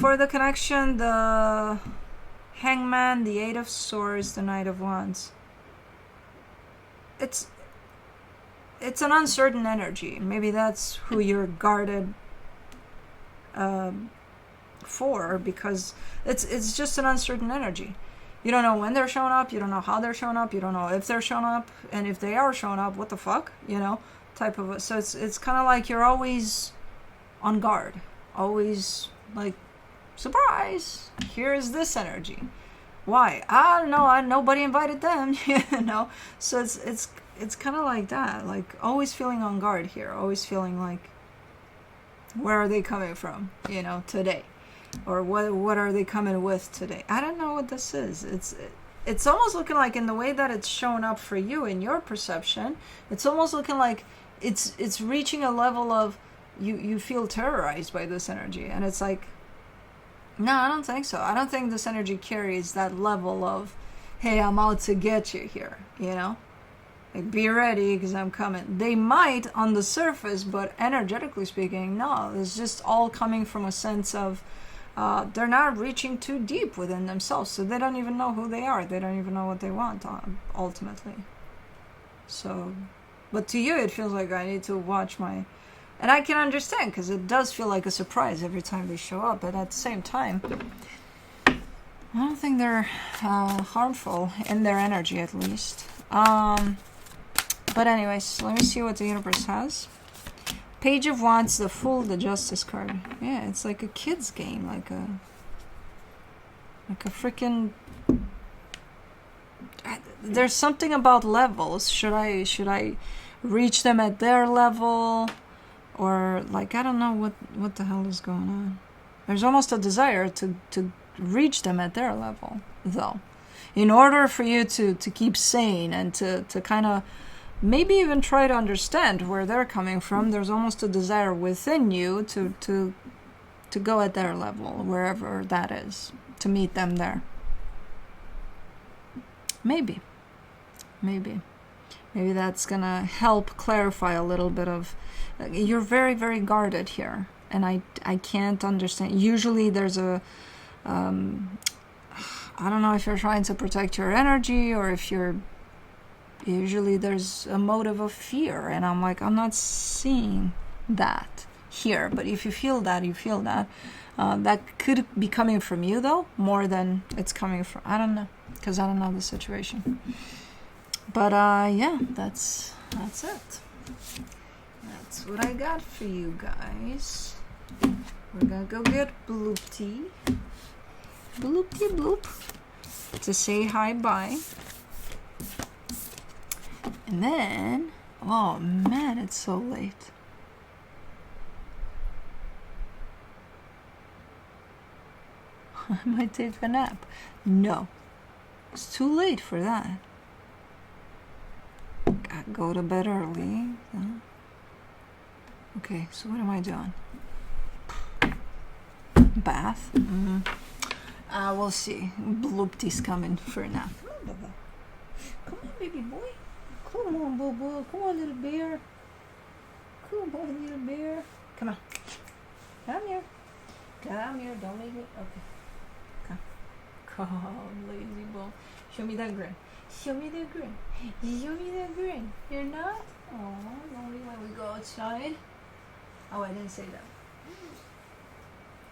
For the connection, the Hangman, the Eight of Swords, the Knight of Wands. It's an uncertain energy. Maybe that's who you're guarded for, because it's just an uncertain energy. You don't know when they're showing up. You don't know how they're showing up. You don't know if they're showing up, and if they are showing up, what the fuck, you know, type of. So it's kind of like you're always on guard, always like, surprise, here's this energy. Why? I don't know. Nobody invited them, you know. So it's kind of like that, like always feeling on guard here, always feeling like, where are they coming from, you know, today, or what are they coming with today? I don't know what this is. It's almost looking like, in the way that it's showing up for you in your perception, it's almost looking like it's reaching a level of you feel terrorized by this energy, and it's like, no, I don't think so. I don't think this energy carries that level of, hey, I'm out to get you here, you know. Like, be ready because I'm coming. They might on the surface, but energetically speaking, no. It's just all coming from a sense of they're not reaching too deep within themselves, so they don't even know who they are. They don't even know what they want ultimately. So, but to you, it feels like I need to watch my... And I can understand, because it does feel like a surprise every time they show up. But at the same time, I don't think they're harmful in their energy, at least. But anyways, let me see what the universe has. Page of Wands, the Fool, the Justice card. Yeah, it's like a kid's game, like a freaking... There's something about levels. Should I reach them at their level, or like, I don't know what the hell is going on. There's almost a desire to reach them at their level, though, in order for you to keep sane and to kind of maybe even try to understand where they're coming from. There's almost a desire within you to go at their level, wherever that is, to meet them there. Maybe that's gonna help clarify a little bit of... You're very, very guarded here, and I can't understand. Usually there's a I don't know if you're trying to protect your energy, or if you're... Usually there's a motive of fear, and I'm like, I'm not seeing that here. But if you feel that, you feel that. That could be coming from you, though, more than it's coming from... I don't know, because I don't know the situation. But yeah, that's it. That's what I got for you guys. We're gonna go get Bloopty. Bloopty bloop. To say hi bye. And then... Oh man, it's so late. I might take a nap. No. It's too late for that. Gotta go to bed early. Okay, so what am I doing? Bath? We'll see. Bloopty's coming for a nap. Come on, baby boy. Come on, boo-boo. Come on, little bear. Come on, little bear. Come on. Come here. Come here. Don't leave me. Okay. Come. Come, lazy bone. Show me that grin. Show me that grin. Show me that grin. You're not? Oh, only when we go outside. Oh, I didn't say that.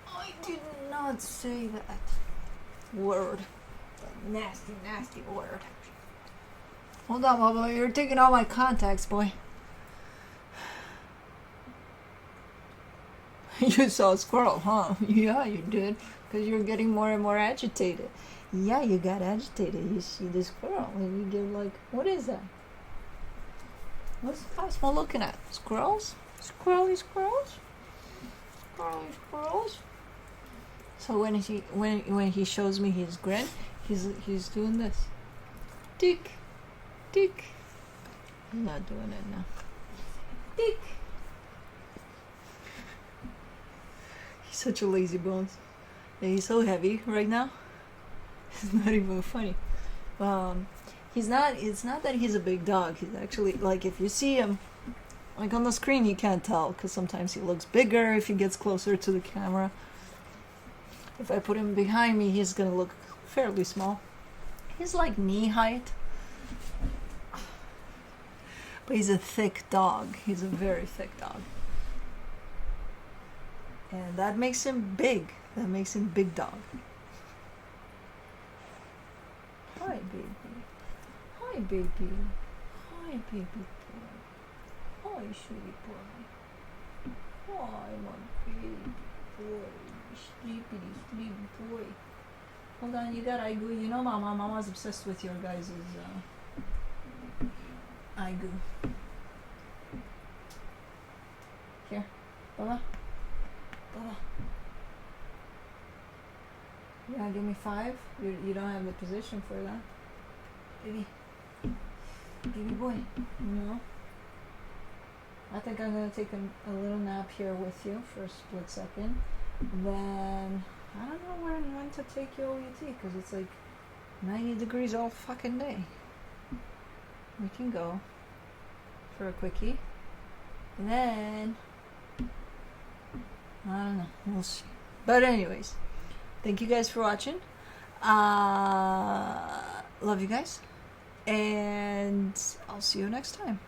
I did not say that word. That nasty, nasty word. Hold on, Bubba. You're taking all my contacts, boy. You saw a squirrel, huh? Yeah, you did. Because you're getting more and more agitated. Yeah, you got agitated. You see the squirrel and you get like, what is that? What's the possible looking at? Squirrels? Squirrely squirrels? Squirrely squirrels? So when he shows me his grin, he's doing this. Tick, tick. I'm not doing it now. Tick. He's such a lazy bones. And he's so heavy right now. It's not even funny. He's not. It's not that he's a big dog. He's actually, like, if you see him, like on the screen, you can't tell because sometimes he looks bigger if he gets closer to the camera. If I put him behind me, he's gonna look fairly small. He's like knee height, but he's a thick dog. He's a very thick dog, and that makes him big. That makes him big dog. Hi, baby. Hi, baby. Hi, baby boy. Hi, sweetie boy. Hi, my baby boy. Sleepy boy. Hold on, you got Aigu. You know Mama's obsessed with your guys' Aigu. Here, Baba. Baba. You gonna give me 5? You don't have the position for that. Baby. Baby boy. No. I think I'm gonna take a little nap here with you for a split second. Then I don't know when to take you OUT because it's like 90 degrees all fucking day. we can go for a quickie. And then, I don't know, we'll see. But anyways, thank you guys for watching. Love you guys. And I'll see you next time.